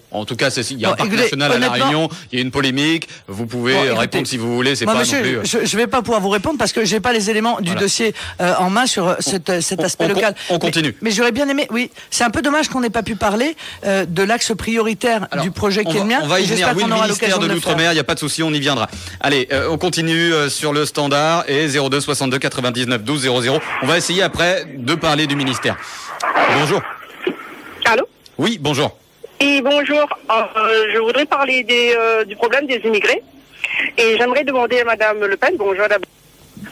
en tout cas il y a un parc national à La Réunion, il y a une polémique, vous pouvez répondre si vous voulez, c'est pas monsieur, non plus. Je vais pas pouvoir vous répondre parce que j'ai pas les éléments du dossier en main sur cet aspect local. On continue. Mais j'aurais bien aimé, oui, c'est un peu dommage qu'on n'ait pas pu parler de l'axe prioritaire du projet qui est le mien. On va y venir, oui, le ministère de l'Outre-mer, il n'y a pas de souci, on y viendra. Allez, on continue sur le standard et 02 62 99 12 00. On va essayer après de parler du ministère. Bonjour. Allô? Oui, bonjour. Et bonjour. Je voudrais parler du problème des immigrés. Et j'aimerais demander à Madame Le Pen, bonjour d'abord.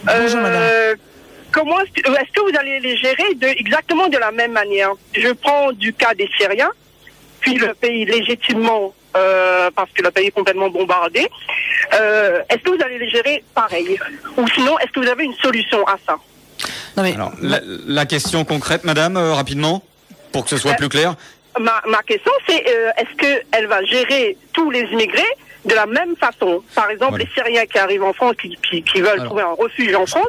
Bonjour madame. Est-ce que vous allez les gérer exactement de la même manière? Je prends du cas des Syriens, puis le pays légitimement, parce que le pays est complètement bombardé. Est-ce que vous allez les gérer pareil? Ou sinon, est-ce que vous avez une solution à ça? Non mais alors, la question concrète, madame, rapidement, pour que ce soit plus clair. Ma question, c'est est-ce qu'elle va gérer tous les immigrés de la même façon? Par exemple, les Syriens qui arrivent en France, qui veulent trouver un refuge en France,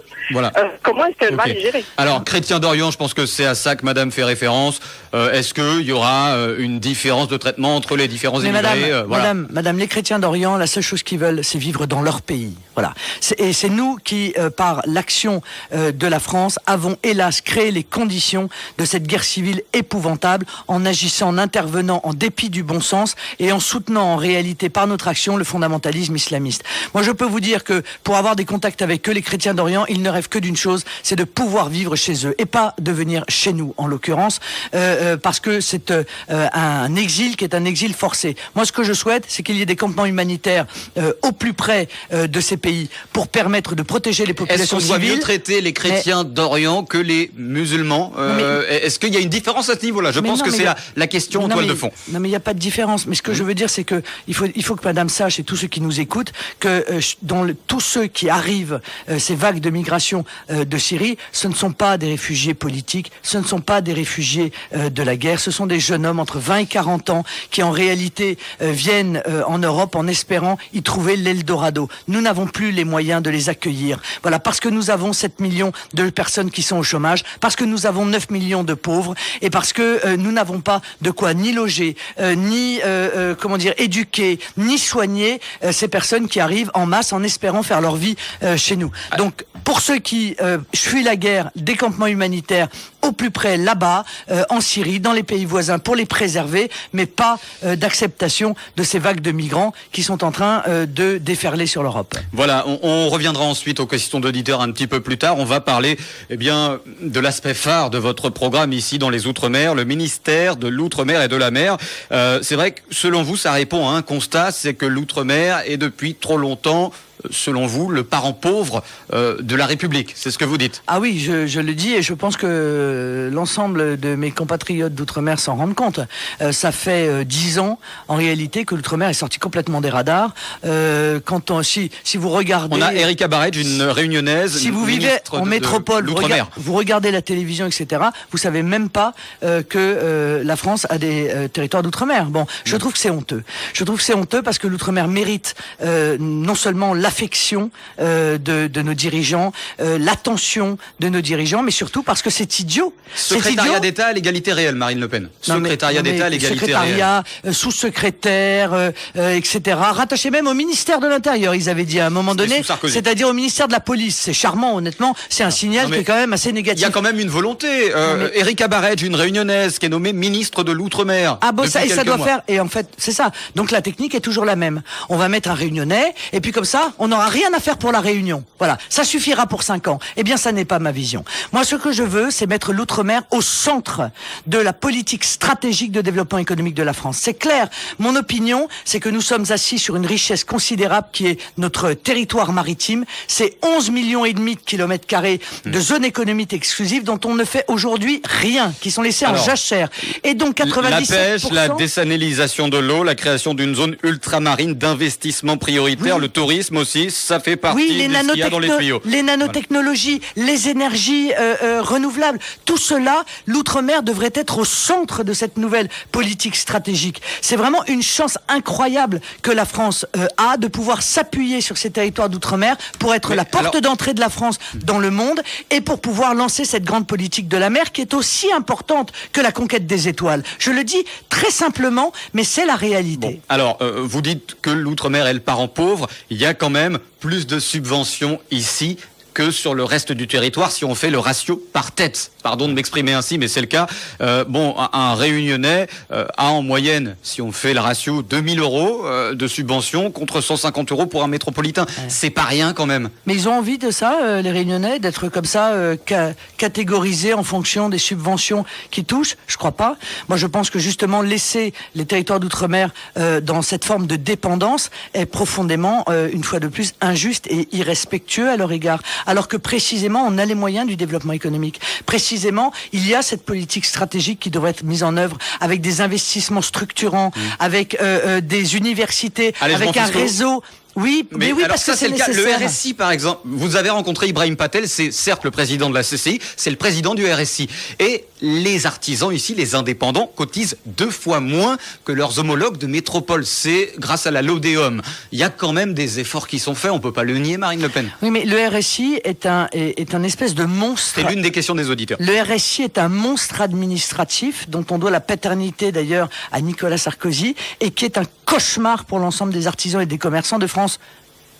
comment est-ce qu'elle va les gérer? Alors, Chrétien d'Orient, je pense que c'est à ça que madame fait référence. Est-ce qu'il y aura une différence de traitement entre les différents immigrés? Madame, les chrétiens d'Orient, la seule chose qu'ils veulent, c'est vivre dans leur pays. Voilà. Et c'est nous qui, par l'action de la France, avons hélas créé les conditions de cette guerre civile épouvantable en agissant, en intervenant en dépit du bon sens et en soutenant en réalité par notre action l'insurrection, le fondamentalisme islamiste. Moi, je peux vous dire que pour avoir des contacts avec eux, les chrétiens d'Orient, ils ne rêvent que d'une chose, c'est de pouvoir vivre chez eux et pas de venir chez nous, en l'occurrence, parce que c'est un exil qui est un exil forcé. Moi, ce que je souhaite, c'est qu'il y ait des campements humanitaires au plus près de ces pays pour permettre de protéger les populations civiles. Est-ce qu'on doit mieux traiter les chrétiens d'Orient que les musulmans? Est-ce qu'il y a une différence à ce niveau-là? Je pense que c'est la question en toile de fond. Non, mais il n'y a pas de différence. Mais ce que je veux dire, c'est que il faut que Madame sache, et tous ceux qui nous écoutent, que tous ceux qui arrivent, ces vagues de migration de Syrie, ce ne sont pas des réfugiés politiques, ce ne sont pas des réfugiés de la guerre, ce sont des jeunes hommes entre 20 et 40 ans qui en réalité viennent en Europe en espérant y trouver l'Eldorado. Nous n'avons plus les moyens de les accueillir. Voilà, parce que nous avons 7 millions de personnes qui sont au chômage, parce que nous avons 9 millions de pauvres, et parce que nous n'avons pas de quoi ni loger, ni éduquer, ni soigner ces personnes qui arrivent en masse en espérant faire leur vie chez nous. Donc, pour ceux qui fuient la guerre, des campements humanitaires au plus près là-bas, en Syrie, dans les pays voisins, pour les préserver, mais pas d'acceptation de ces vagues de migrants qui sont en train de déferler sur l'Europe. Voilà, on reviendra ensuite aux questions d'auditeurs un petit peu plus tard. On va parler de l'aspect phare de votre programme ici dans les Outre-mer, le ministère de l'Outre-mer et de la mer. C'est vrai que selon vous, ça répond à un constat, c'est que l'Outre-mer est depuis trop longtemps, selon vous, le parent pauvre de la République. C'est ce que vous dites. Ah oui, je le dis, et je pense que l'ensemble de mes compatriotes d'Outre-mer s'en rendent compte. Ça fait 10 ans, en réalité, que l'Outre-mer est sorti complètement des radars. Si vous regardez... On a Erika Barrett, une réunionnaise. Si vous vivez en métropole, vous regardez la télévision, etc., vous savez même pas que la France a des territoires d'Outre-mer. Bon, je trouve que c'est honteux. Je trouve que c'est honteux parce que l'Outre-mer mérite non seulement l'affection de nos dirigeants, l'attention de nos dirigeants, mais surtout parce que c'est idiot. Secrétariat d'État à l'égalité réelle, Marine Le Pen. Secrétariat d'État à l'égalité réelle. Sous-secrétaire, etc. Rattaché même au ministère de l'Intérieur, ils avaient dit à un moment donné, c'est-à-dire au ministère de la Police. C'est charmant, honnêtement. C'est un signal qui est quand même assez négatif. Il y a quand même une volonté. Erika Barrett, une réunionnaise, qui est nommée ministre de l'Outre-mer. Ah bon, ça doit faire. Et en fait, c'est ça. Donc la technique est toujours la même. On va mettre un réunionnais, et puis comme ça, on n'aura rien à faire pour la Réunion. Voilà. Ça suffira pour 5 ans. Eh bien, ça n'est pas ma vision. Moi, ce que je veux, c'est mettre l'Outre-mer au centre de la politique stratégique de développement économique de la France. C'est clair. Mon opinion, c'est que nous sommes assis sur une richesse considérable qui est notre territoire maritime. C'est 11 millions et demi de kilomètres carrés de zones économiques exclusives dont on ne fait aujourd'hui rien, qui sont laissées en jachère. Et donc 97%... La pêche, la désalinisation de l'eau, la création d'une zone ultramarine d'investissement prioritaire, le tourisme aussi, ça fait partie de ce qu'il y a dans les tuyaux. Les nanotechnologies, les énergies renouvelables, tout cela, l'Outre-mer devrait être au centre de cette nouvelle politique stratégique. C'est vraiment une chance incroyable que la France a de pouvoir s'appuyer sur ces territoires d'Outre-mer pour être la porte d'entrée de la France dans le monde et pour pouvoir lancer cette grande politique de la mer qui est aussi importante que la conquête des étoiles. Je le dis très simplement, mais c'est la réalité. Bon, alors, vous dites que l'Outre-mer est le parent pauvre. Il y a quand même plus de subventions ici que sur le reste du territoire si on fait le ratio par tête. Pardon de m'exprimer ainsi, mais c'est le cas. Un Réunionnais a en moyenne, si on fait le ratio, 2000 euros de subventions contre 150 euros pour un métropolitain. Ouais. C'est pas rien quand même. Mais ils ont envie de ça, les Réunionnais, d'être comme ça, catégorisés en fonction des subventions qui touchent? Je crois pas. Moi, je pense que justement, laisser les territoires d'outre-mer dans cette forme de dépendance est profondément, une fois de plus, injuste et irrespectueux à leur égard. Alors que précisément, on a les moyens du développement économique. Précisément, il y a cette politique stratégique qui devrait être mise en œuvre avec des investissements structurants, avec des universités, avec un réseau... Oui, mais oui, parce que c'est nécessaire. Le RSI, par exemple, vous avez rencontré Ibrahim Patel, c'est certes le président de la CCI, c'est le président du RSI. Et les artisans ici, les indépendants, cotisent 2 fois moins que leurs homologues de métropole. C'est grâce à la Lodéum. Il y a quand même des efforts qui sont faits, on peut pas le nier, Marine Le Pen. Oui, mais le RSI est un espèce de monstre. C'est l'une des questions des auditeurs. Le RSI est un monstre administratif dont on doit la paternité d'ailleurs à Nicolas Sarkozy et qui est un cauchemar pour l'ensemble des artisans et des commerçants de France.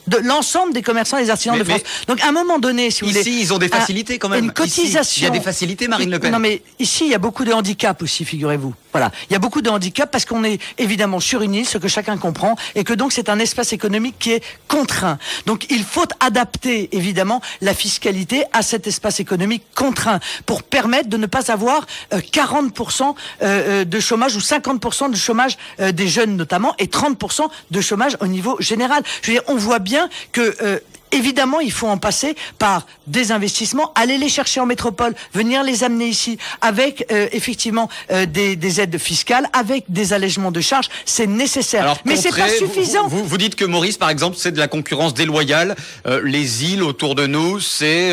de l'ensemble des commerçants et des artisans de France. Donc à un moment donné, si vous voulez... Ici, ils ont des facilités quand même. Une cotisation... Ici, il y a des facilités, Marine Le Pen. Non mais ici, il y a beaucoup de handicaps aussi, figurez-vous. Voilà, il y a beaucoup de handicaps parce qu'on est évidemment sur une île, ce que chacun comprend, et que donc c'est un espace économique qui est contraint. Donc il faut adapter évidemment la fiscalité à cet espace économique contraint pour permettre de ne pas avoir 40% de chômage ou 50% de chômage des jeunes notamment et 30% de chômage au niveau général. Je veux dire, on voit bien que évidemment, il faut en passer par des investissements, aller les chercher en métropole, venir les amener ici, avec effectivement des aides fiscales, avec des allègements de charges, c'est nécessaire. Alors, mais c'est pas suffisant. Vous dites que Maurice, par exemple, c'est de la concurrence déloyale. Les îles autour de nous, c'est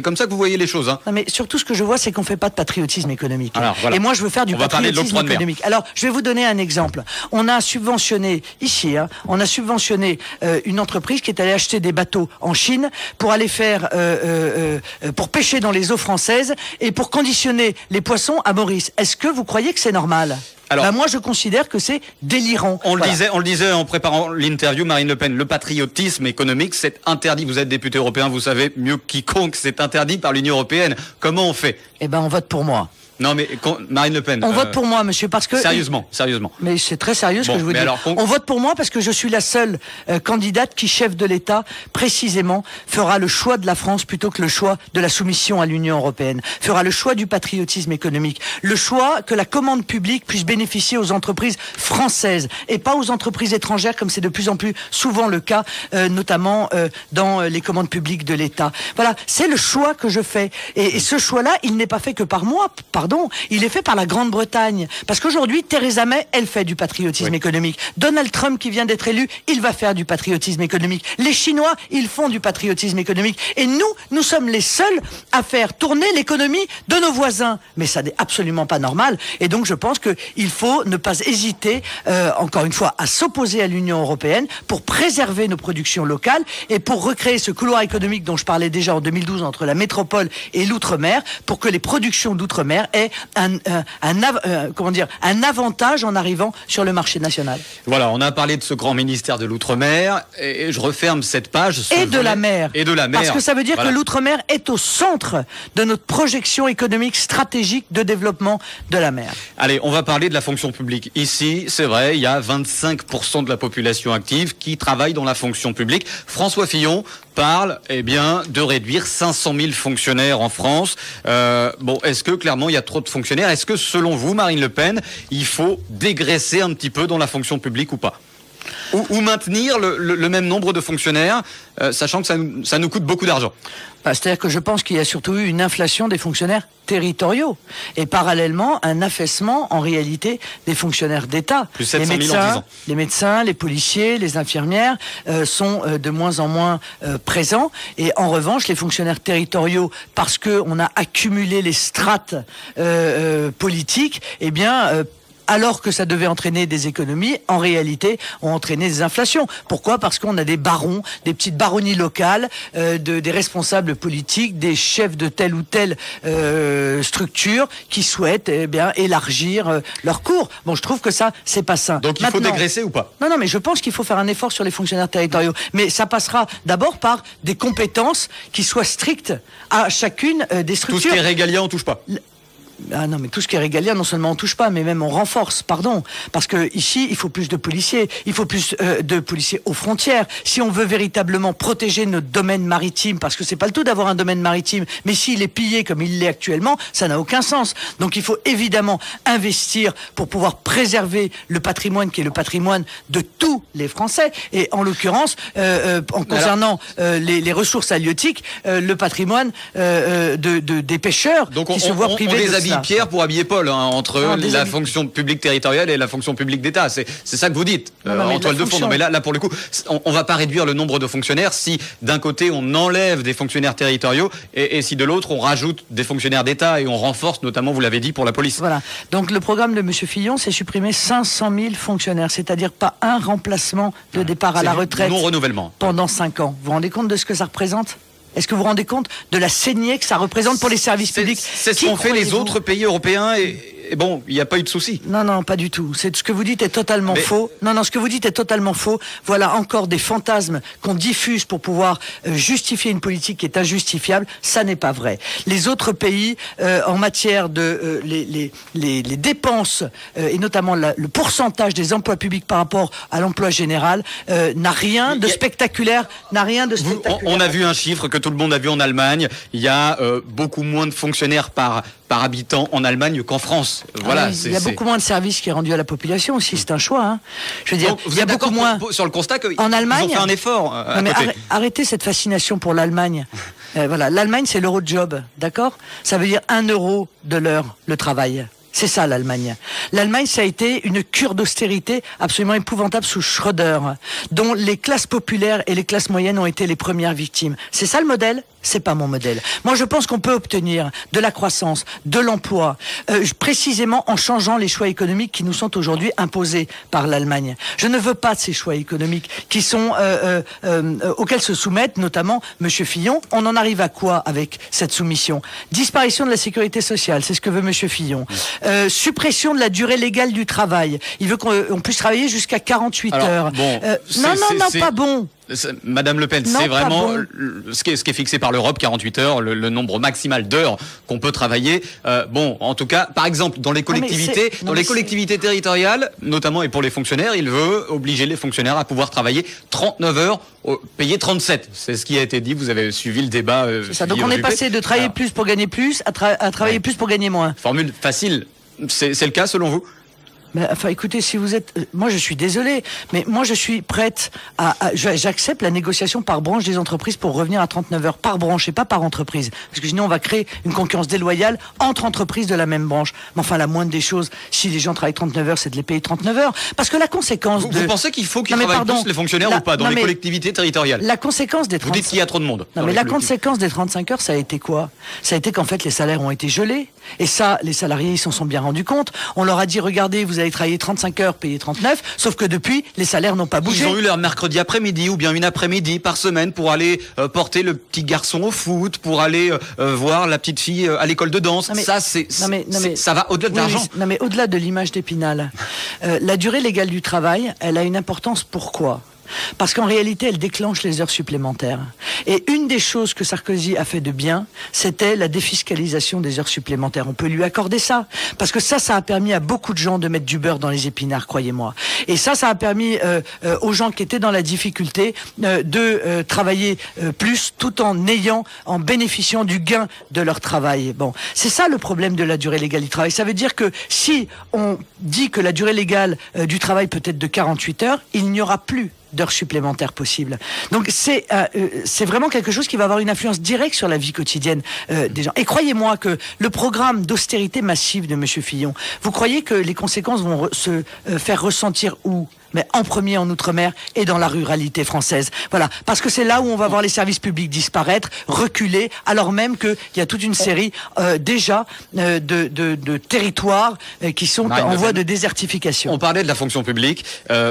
comme ça que vous voyez les choses. Hein. Non, mais surtout, ce que je vois, c'est qu'on fait pas de patriotisme économique. Alors, voilà. Et moi, je veux faire du patriotisme économique. Alors, je vais vous donner un exemple. On a subventionné ici, on a subventionné une entreprise qui est allée acheter des bateaux en Chine pour aller faire pour pêcher dans les eaux françaises et pour conditionner les poissons à Maurice. Est-ce que vous croyez que c'est normal? Alors, moi, je considère que c'est délirant. On le disait en préparant l'interview, Marine Le Pen, le patriotisme économique, c'est interdit. Vous êtes député européen, vous savez mieux que quiconque, c'est interdit par l'Union européenne. Comment on fait? Eh ben, on vote pour moi. Non, mais Marine Le Pen. On vote pour moi, monsieur, parce que... Sérieusement. Mais c'est très sérieux ce que je vous dis. On vote pour moi parce que je suis la seule candidate qui, chef de l'État, précisément, fera le choix de la France plutôt que le choix de la soumission à l'Union européenne. Fera le choix du patriotisme économique. Le choix que la commande publique puisse bénéficier aux entreprises françaises et pas aux entreprises étrangères comme c'est de plus en plus souvent le cas, notamment dans les commandes publiques de l'État. Voilà, c'est le choix que je fais. Et ce choix-là, il n'est pas fait que par moi, il est fait par la Grande-Bretagne. Parce qu'aujourd'hui, Theresa May, elle fait du patriotisme économique. Donald Trump, qui vient d'être élu, il va faire du patriotisme économique. Les Chinois, ils font du patriotisme économique. Et nous sommes les seuls à faire tourner l'économie de nos voisins. Mais ça n'est absolument pas normal. Et donc, je pense qu'il faut ne pas hésiter, encore une fois, à s'opposer à l'Union européenne pour préserver nos productions locales et pour recréer ce couloir économique dont je parlais déjà en 2012 entre la métropole et l'outre-mer, pour que les productions d'outre-mer aient un avantage en arrivant sur le marché national. Voilà, on a parlé de ce grand ministère de l'outre-mer et je referme cette page. Et de la mer. Parce que ça veut dire que l'outre-mer est au centre de notre projection économique stratégique de développement de la mer. Allez, on va parler de la fonction publique. Ici, c'est vrai, il y a 25% de la population active qui travaille dans la fonction publique. François Fillon parle, de réduire 500 000 fonctionnaires en France. Est-ce que clairement il y a trop de fonctionnaires? Est-ce que selon vous, Marine Le Pen, il faut dégraisser un petit peu dans la fonction publique ou pas? Ou maintenir le même nombre de fonctionnaires, sachant que ça nous coûte beaucoup d'argent? C'est-à-dire que je pense qu'il y a surtout eu une inflation des fonctionnaires territoriaux et parallèlement un affaissement en réalité des fonctionnaires d'État. Plus 700 000 en 10 ans. Les médecins, les policiers, les infirmières sont de moins en moins présents et en revanche les fonctionnaires territoriaux, parce qu'on a accumulé les strates politiques, alors que ça devait entraîner des économies, en réalité, ont entraîné des inflations. Pourquoi? Parce qu'on a des barons, des petites baronnies locales, des responsables politiques, des chefs de telle ou telle structure qui souhaitent élargir leurs cours. Bon, je trouve que ça, c'est pas sain. Donc il faut dégraisser ou pas? Non, mais je pense qu'il faut faire un effort sur les fonctionnaires territoriaux. Mais ça passera d'abord par des compétences qui soient strictes à chacune des structures. Tout ce qui est régalien, on touche pas. Ah non, mais tout ce qui est régalien, non seulement on touche pas, mais même on renforce, parce que ici, il faut plus de policiers, il faut plus de policiers aux frontières. Si on veut véritablement protéger notre domaine maritime, parce que c'est pas le tout d'avoir un domaine maritime, mais s'il est pillé comme il l'est actuellement, ça n'a aucun sens. Donc il faut évidemment investir pour pouvoir préserver le patrimoine qui est le patrimoine de tous les Français, et en l'occurrence, concernant les ressources halieutiques, le patrimoine des pêcheurs qui se voient privés de ça. Pierre pour habiller Paul, entre la fonction publique territoriale et la fonction publique d'État. C'est ça que vous dites, en toile de fond. Non, mais là, pour le coup, on va pas réduire le nombre de fonctionnaires si d'un côté on enlève des fonctionnaires territoriaux et si de l'autre on rajoute des fonctionnaires d'État et on renforce, notamment, vous l'avez dit, pour la police. Voilà. Donc le programme de M. Fillon, c'est supprimer 500 000 fonctionnaires, c'est-à-dire pas un remplacement de départ à la retraite. Non-renouvellement. Pendant 5 ans. Vous vous rendez compte de ce que ça représente ? Est-ce que vous vous rendez compte de la saignée que ça représente pour les services publics? C'est ce qu'ont fait les autres pays européens et et bon, il n'y a pas eu de souci. Non, pas du tout. Ce que vous dites est totalement faux. Non, ce que vous dites est totalement faux. Voilà encore des fantasmes qu'on diffuse pour pouvoir justifier une politique qui est injustifiable. Ça n'est pas vrai. Les autres pays, en matière de les dépenses et notamment le pourcentage des emplois publics par rapport à l'emploi général n'a rien de spectaculaire. On a vu un chiffre que tout le monde a vu en Allemagne. Il y a beaucoup moins de fonctionnaires par habitant en Allemagne qu'en France. Voilà. Il y a beaucoup moins de services qui est rendu à la population aussi. C'est un choix. Hein. Je veux dire, il y a beaucoup moins. Sur le constat en Allemagne, ils ont fait un effort. Arrêtez cette fascination pour l'Allemagne. Voilà, l'Allemagne c'est l'euro-job, d'accord ? Ça veut dire 1 euro de l'heure le travail. C'est ça l'Allemagne. L'Allemagne, ça a été une cure d'austérité absolument épouvantable sous Schröder, dont les classes populaires et les classes moyennes ont été les premières victimes. C'est ça le modèle ? C'est pas mon modèle. Moi, je pense qu'on peut obtenir de la croissance, de l'emploi, précisément en changeant les choix économiques qui nous sont aujourd'hui imposés par l'Allemagne. Je ne veux pas de ces choix économiques qui sont auxquels se soumettent notamment Monsieur Fillon. On en arrive à quoi avec cette soumission ? Disparition de la sécurité sociale, c'est ce que veut Monsieur Fillon. Suppression de la durée légale du travail. Il veut qu'on puisse travailler jusqu'à 48 heures. Bon, pas bon. Madame Le Pen, c'est vraiment ce qui est fixé par l'Europe, 48 heures, le nombre maximal d'heures qu'on peut travailler. En tout cas, par exemple, dans les collectivités territoriales, notamment et pour les fonctionnaires, il veut obliger les fonctionnaires à pouvoir travailler 39 heures, payer 37. C'est ce qui a été dit. Vous avez suivi le débat. C'est ça. Donc on est passé de travailler plus pour gagner plus à travailler plus pour gagner moins. Formule facile. C'est le cas selon vous ? Mais, enfin, écoutez, si vous êtes, moi je suis désolé, mais moi je suis prête j'accepte la négociation par branche des entreprises pour revenir à 39 heures par branche et pas par entreprise, parce que sinon on va créer une concurrence déloyale entre entreprises de la même branche. Mais enfin, la moindre des choses, si les gens travaillent 39 heures, c'est de les payer 39 heures, parce que la conséquence Vous pensez qu'il faut qu'ils travaillent plus les fonctionnaires ou pas dans les collectivités territoriales ? La conséquence des 35... Vous dites qu'il y a trop de monde. Non, mais la conséquence des 35 heures, ça a été quoi ? Ça a été qu'en fait les salaires ont été gelés, et ça, les salariés ils s'en sont bien rendus compte. On leur a dit, regardez, vous allez travailler 35 heures, payer 39, sauf que depuis, les salaires n'ont pas bougé. Ils ont eu leur mercredi après-midi ou bien une après-midi par semaine pour aller porter le petit garçon au foot, pour aller voir la petite fille à l'école de danse. Ça va au-delà de l'argent. Non mais au-delà de l'image d'Épinal, la durée légale du travail, elle a une importance. Pourquoi ? Parce qu'en réalité, elle déclenche les heures supplémentaires. Et une des choses que Sarkozy a fait de bien, c'était la défiscalisation des heures supplémentaires. On peut lui accorder ça. Parce que ça a permis à beaucoup de gens de mettre du beurre dans les épinards, croyez-moi. Et ça a permis aux gens qui étaient dans la difficulté de travailler plus tout en bénéficiant du gain de leur travail. Bon, c'est ça le problème de la durée légale du travail. Ça veut dire que si on dit que la durée légale du travail peut être de 48 heures, il n'y aura plus d'heures supplémentaires possibles. Donc c'est vraiment quelque chose qui va avoir une influence directe sur la vie quotidienne des gens. Et croyez-moi que le programme d'austérité massive de Monsieur Fillon, vous croyez que les conséquences vont se faire ressentir où ? Mais en premier en Outre-mer et dans la ruralité française. Voilà, parce que c'est là où on va voir les services publics disparaître, reculer, alors même qu'il y a toute une série de territoires qui sont en voie de désertification. On parlait de la fonction publique.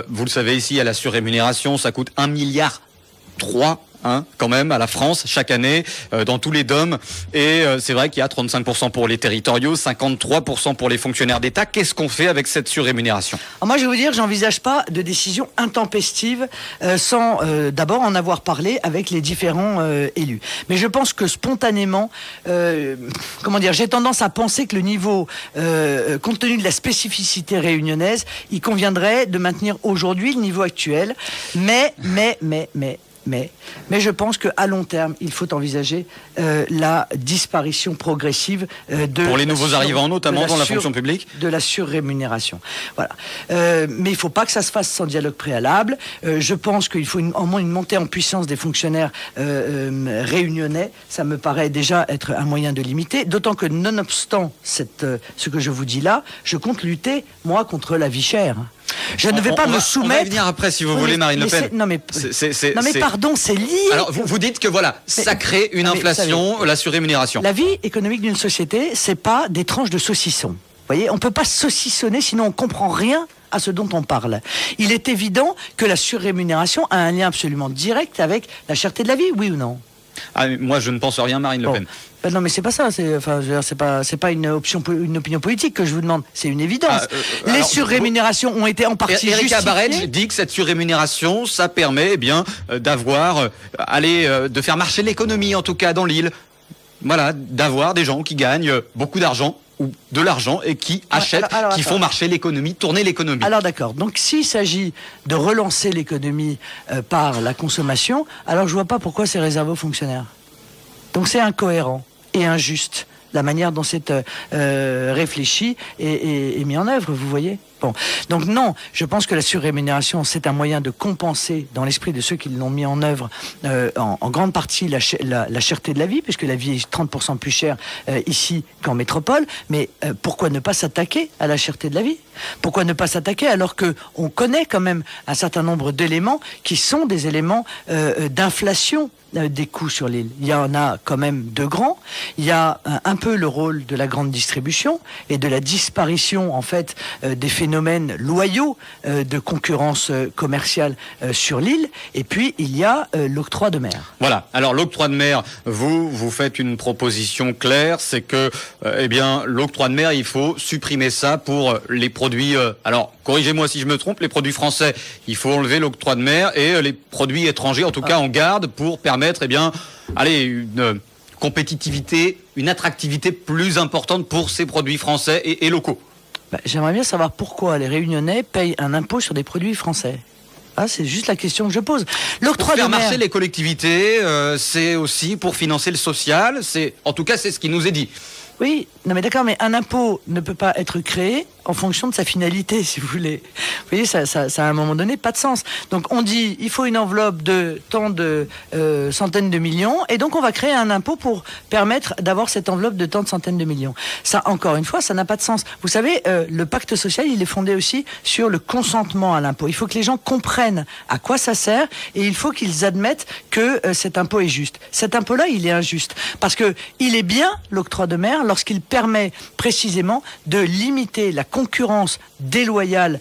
Vous le savez ici, à la surrémunération, ça coûte 1,3 milliard. Quand même à la France chaque année dans tous les DOM, et c'est vrai qu'il y a 35% pour les territoriaux, 53% pour les fonctionnaires d'État. Qu'est-ce qu'on fait avec cette surrémunération ? Alors moi je vais vous dire, j'envisage pas de décision intempestive sans d'abord en avoir parlé avec les différents élus. Mais je pense que spontanément, j'ai tendance à penser que le niveau, compte tenu de la spécificité réunionnaise, il conviendrait de maintenir aujourd'hui le niveau actuel. Mais je pense qu'à long terme, il faut envisager la disparition progressive pour les nouveaux arrivants, notamment dans la fonction publique, de la surrémunération. Voilà. Mais il ne faut pas que ça se fasse sans dialogue préalable. Je pense qu'il faut une montée en puissance des fonctionnaires réunionnais. Ça me paraît déjà être un moyen de limiter. D'autant que, nonobstant ce que je vous dis là, je compte lutter, moi, contre la vie chère. Je ne vais pas me soumettre. On va y venir après, si vous voulez, Marine Le Pen. Pardon, c'est lié. Alors, vous dites que ça crée une inflation, la surrémunération. La vie économique d'une société, c'est pas des tranches de saucisson. Vous voyez, on peut pas saucissonner, sinon on comprend rien à ce dont on parle. Il est évident que la surrémunération a un lien absolument direct avec la cherté de la vie, oui ou non ? Ah, moi, je ne pense rien, Marine Le Pen. Non, mais c'est pas ça. C'est pas une opinion politique que je vous demande. C'est une évidence. Les surrémunérations ont été en partie justifiées. Erika Barretch dit que cette surrémunération, ça permet d'avoir, de faire marcher l'économie, en tout cas dans l'île. Voilà, d'avoir des gens qui gagnent beaucoup d'argent ou de l'argent et qui achètent, qui font marcher l'économie, tourner l'économie. Alors d'accord, donc s'il s'agit de relancer l'économie par la consommation, alors je vois pas pourquoi c'est réservé aux fonctionnaires. Donc c'est incohérent et injuste la manière dont c'est réfléchi et mis en œuvre, vous voyez. Bon, donc non, je pense que la surrémunération, c'est un moyen de compenser, dans l'esprit de ceux qui l'ont mis en œuvre, en grande partie la cherté de la vie, puisque la vie est 30% plus chère ici qu'en métropole. Mais pourquoi ne pas s'attaquer à la cherté de la vie ? Pourquoi ne pas s'attaquer alors qu'on connaît quand même un certain nombre d'éléments qui sont des éléments d'inflation des coûts sur l'île. Il y en a quand même de grands. Il y a un peu le rôle de la grande distribution et de la disparition en fait des phénomènes loyaux de concurrence commerciale sur l'île. Et puis il y a l'octroi de mer. Voilà. Alors l'octroi de mer, vous faites une proposition claire, c'est que l'octroi de mer, il faut supprimer ça pour les produits. Alors corrigez-moi si je me trompe, les produits français, il faut enlever l'octroi de mer et les produits étrangers, en tout cas, on garde pour permettre une compétitivité, une attractivité plus importante pour ces produits français et locaux. J'aimerais bien savoir pourquoi les Réunionnais payent un impôt sur des produits français. C'est juste la question que je pose. L'octroi de mer, marcher les collectivités, c'est aussi pour financer le social. En tout cas, c'est ce qui nous est dit. Oui, non mais d'accord, mais un impôt ne peut pas être créé en fonction de sa finalité, si vous voulez. Vous voyez, ça à un moment donné pas de sens. Donc on dit, il faut une enveloppe de tant de centaines de millions, et donc on va créer un impôt pour permettre d'avoir cette enveloppe de tant de centaines de millions. Ça, encore une fois, ça n'a pas de sens. Vous savez, le pacte social, il est fondé aussi sur le consentement à l'impôt. Il faut que les gens comprennent à quoi ça sert, et il faut qu'ils admettent que cet impôt est juste. Cet impôt-là, il est injuste, parce que il est bien, l'octroi de mer, lorsqu'il permet précisément de limiter la concurrence déloyale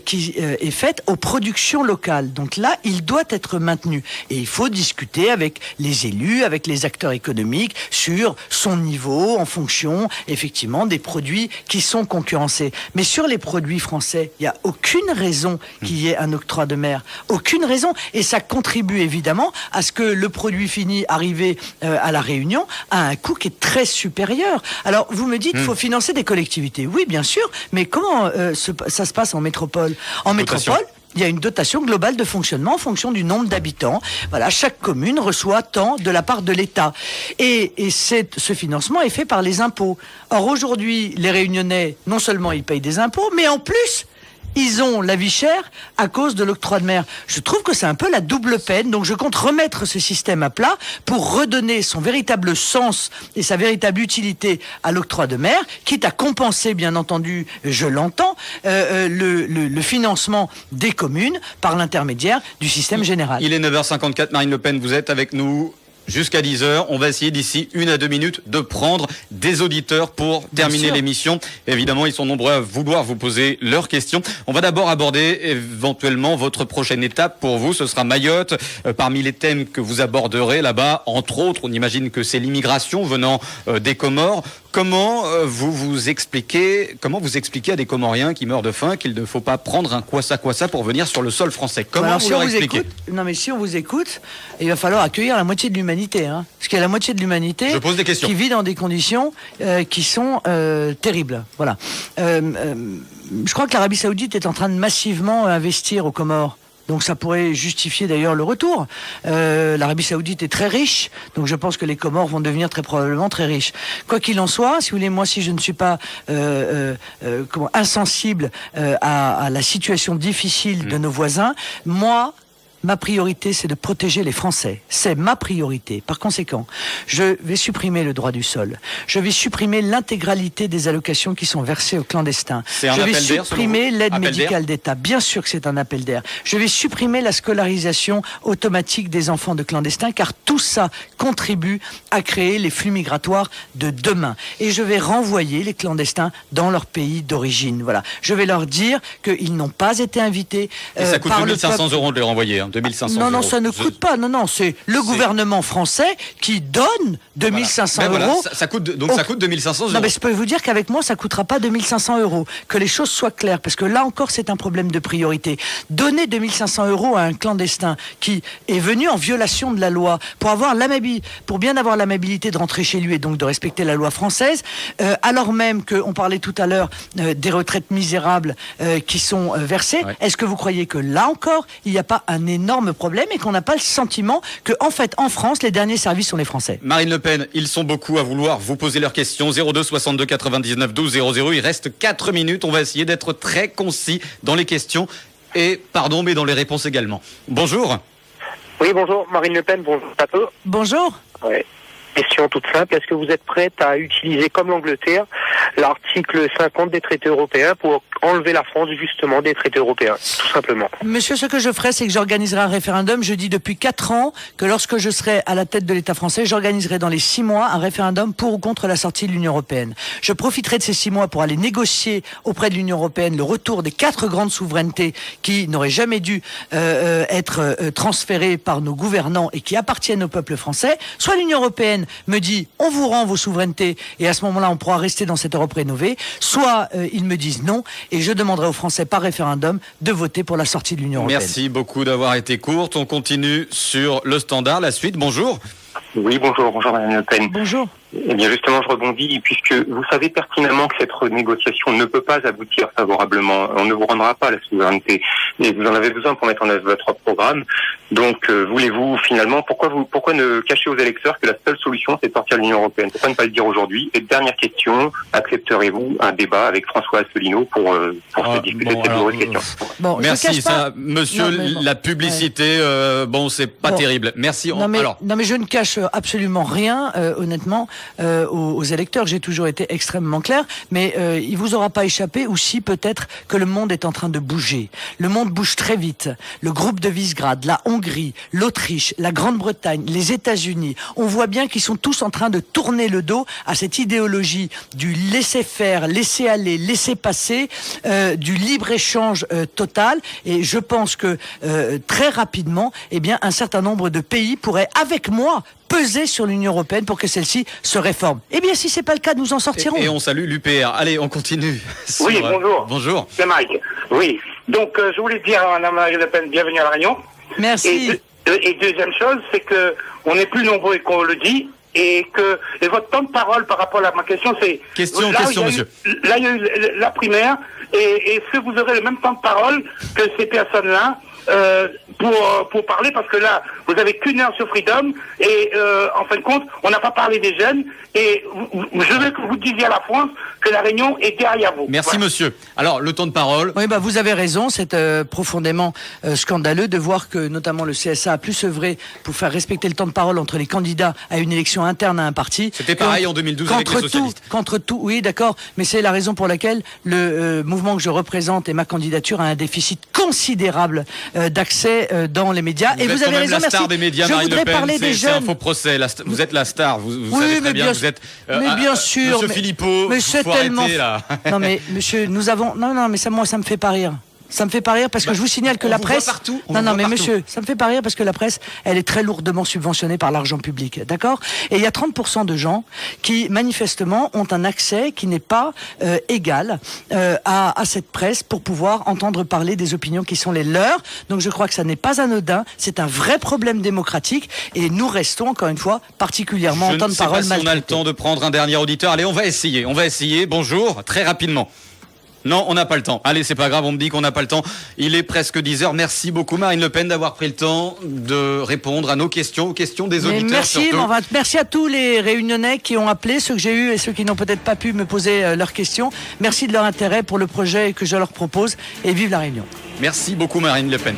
qui est faite aux productions locales. Donc là, il doit être maintenu. Et il faut discuter avec les élus, avec les acteurs économiques sur son niveau en fonction, effectivement, des produits qui sont concurrencés. Mais sur les produits français, il n'y a aucune raison qu'il y ait un octroi de mer. Aucune raison. Et ça contribue évidemment à ce que le produit fini arrivé à La Réunion a un coût qui est très supérieur. Alors, vous me dites qu'il faut financer des collectivités. Oui, bien sûr, mais comment ça se passe en métropole ? En métropole, il y a une dotation globale de fonctionnement en fonction du nombre d'habitants. Voilà, chaque commune reçoit tant de la part de l'État. Et ce financement est fait par les impôts. Or, aujourd'hui, les Réunionnais, non seulement ils payent des impôts, mais en plus, ils ont la vie chère à cause de l'octroi de mer. Je trouve que c'est un peu la double peine. Donc je compte remettre ce système à plat pour redonner son véritable sens et sa véritable utilité à l'octroi de mer, quitte à compenser, bien entendu, je l'entends, le financement des communes par l'intermédiaire du système général. Il est 9h54, Marine Le Pen, vous êtes avec nous jusqu'à 10h. On va essayer d'ici 1 à 2 minutes de prendre des auditeurs pour terminer l'émission. Évidemment, ils sont nombreux à vouloir vous poser leurs questions. On va d'abord aborder éventuellement votre prochaine étape pour vous. Ce sera Mayotte. Parmi les thèmes que vous aborderez là-bas, entre autres, on imagine que c'est l'immigration venant des Comores. Comment vous expliquez à des Comoriens qui meurent de faim qu'il ne faut pas prendre un kwassa pour venir sur le sol français? Comment vous leur expliquez? Non, mais si on vous écoute, il va falloir accueillir la moitié de l'humanité, hein, parce qu'il y a la moitié de l'humanité qui vit dans des conditions qui sont terribles. Voilà. Je crois que l'Arabie Saoudite est en train de massivement investir aux Comores. Donc ça pourrait justifier d'ailleurs le retour. L'Arabie Saoudite est très riche, donc je pense que les Comores vont devenir très probablement très riches. Quoi qu'il en soit, si vous voulez, moi si je ne suis pas insensible à la situation difficile de nos voisins, ma priorité, c'est de protéger les Français. C'est ma priorité. Par conséquent, je vais supprimer le droit du sol. Je vais supprimer l'intégralité des allocations qui sont versées aux clandestins. Je vais supprimer l'aide médicale d'État. Bien sûr que c'est un appel d'air. Je vais supprimer la scolarisation automatique des enfants de clandestins, car tout ça contribue à créer les flux migratoires de demain. Et je vais renvoyer les clandestins dans leur pays d'origine. Voilà. Je vais leur dire qu'ils n'ont pas été invités et ça coûte 2 500 € de les renvoyer. 2500 Non, euros. ça ne coûte pas. Non, c'est le gouvernement français qui donne 2500 euros. Voilà, ça coûte 2500 euros. Non, mais je peux vous dire qu'avec moi, ça ne coûtera pas 2500 euros. Que les choses soient claires, parce que là encore, c'est un problème de priorité. Donner 2500 euros à un clandestin qui est venu en violation de la loi pour bien avoir l'amabilité de rentrer chez lui et donc de respecter la loi française, alors même qu'on parlait tout à l'heure des retraites misérables qui sont versées, est-ce que vous croyez que là encore, il n'y a pas un énorme problème et qu'on n'a pas le sentiment que, en fait, en France, les derniers services sont les Français? Marine Le Pen, ils sont beaucoup à vouloir vous poser leurs questions. 02 62 99 12 00. Il reste 4 minutes. On va essayer d'être très concis dans les questions et, mais dans les réponses également. Bonjour. Oui, bonjour. Marine Le Pen, bonjour à tous. Bonjour. Ouais. Question toute simple. Est-ce que vous êtes prête à utiliser, comme l'Angleterre, l'article 50 des traités européens pour enlever la France, justement, des traités européens, tout simplement? Monsieur, ce que je ferai, c'est que j'organiserai un référendum. Je dis depuis 4 ans que lorsque je serai à la tête de l'État français, j'organiserai dans les 6 mois un référendum pour ou contre la sortie de l'Union européenne. Je profiterai de ces 6 mois pour aller négocier auprès de l'Union européenne le retour des 4 grandes souverainetés qui n'auraient jamais dû être transférées par nos gouvernants et qui appartiennent au peuple français. Soit l'Union européenne me dit on vous rend vos souverainetés et à ce moment-là on pourra rester dans cette Europe rénovée, soit ils me disent non et je demanderai aux Français par référendum de voter pour la sortie de l'Union européenne. Merci beaucoup d'avoir été courte. On continue sur le standard. La suite, bonjour. Oui, bonjour Madame Le Pen. Bonjour. Eh bien justement, je rebondis, puisque vous savez pertinemment que cette renégociation ne peut pas aboutir favorablement. On ne vous rendra pas la souveraineté. Et vous en avez besoin pour mettre en œuvre votre programme. Donc, voulez-vous finalement, pourquoi ne cacher aux électeurs que la seule solution, c'est de sortir de l'Union européenne? Pourquoi ne pas le dire aujourd'hui? Et dernière question, accepterez-vous un débat avec François Asselineau pour se discuter de cette douloureuse question? Bon, merci, monsieur. La publicité, c'est pas terrible. Merci. Non, mais je ne cache absolument rien, honnêtement. Aux électeurs, j'ai toujours été extrêmement clair, mais il vous aura pas échappé aussi peut-être que le monde est en train de bouger. Le monde bouge très vite. Le groupe de Visegrad, la Hongrie, l'Autriche, la Grande-Bretagne, les États-Unis, on voit bien qu'ils sont tous en train de tourner le dos à cette idéologie du laisser-faire, laisser-aller, laisser-passer, du libre-échange total. Et je pense que très rapidement, un certain nombre de pays pourraient, avec moi, peser sur l'Union européenne pour que celle-ci se réforme. Eh bien, si c'est pas le cas, nous en sortirons. Et on salue l'UPR. Allez, on continue. Oui, bonjour. Bonjour. C'est Mike. Oui. Donc, je voulais dire à Mme Marine Le Pen, bienvenue à la Réunion. Merci. Et deuxième chose, c'est que on est plus nombreux qu'on le dit. Et votre temps de parole par rapport à ma question, c'est... Question, monsieur. Là, il y a eu la primaire. Et est-ce que vous aurez le même temps de parole que ces personnes-là pour parler, parce que là, vous avez qu'une heure sur Freedom et en fin de compte, on n'a pas parlé des jeunes et je veux que vous disiez à la France que la Réunion est derrière vous. Merci monsieur. Alors, le temps de parole. Oui, vous avez raison, c'est profondément scandaleux de voir que notamment le CSA a plus œuvré pour faire respecter le temps de parole entre les candidats à une élection interne à un parti. C'était pareil en 2012 avec les socialistes. Contre tout, oui, d'accord, mais c'est la raison pour laquelle le mouvement que je représente et ma candidature a un déficit considérable d'accès dans les médias. Et vous avez raison, merci. La star des médias, Marine Le Pen, c'est un faux procès. Vous êtes la star, vous savez très bien. Vous êtes, mais bien sûr. Monsieur Philippot, mais c'est tellement. Arrêter, là. Non mais monsieur, nous avons. Non mais ça me fait pas rire. Ça me fait pas rire parce que je vous signale que la presse. Monsieur, ça me fait pas rire parce que la presse, elle est très lourdement subventionnée par l'argent public, d'accord? Et il y a 30% de gens qui manifestement ont un accès qui n'est pas égal à cette presse pour pouvoir entendre parler des opinions qui sont les leurs. Donc je crois que ça n'est pas anodin, c'est un vrai problème démocratique et nous restons encore une fois particulièrement en temps de parole maltraités. On a le temps de prendre un dernier auditeur. Allez, on va essayer. Bonjour, très rapidement. Non, on n'a pas le temps. Allez, c'est pas grave, on me dit qu'on n'a pas le temps. Il est presque 10h. Merci beaucoup Marine Le Pen d'avoir pris le temps de répondre à nos questions, aux questions des auditeurs. Merci à tous les Réunionnais qui ont appelé, ceux que j'ai eus et ceux qui n'ont peut-être pas pu me poser leurs questions. Merci de leur intérêt pour le projet que je leur propose et vive la Réunion. Merci beaucoup Marine Le Pen.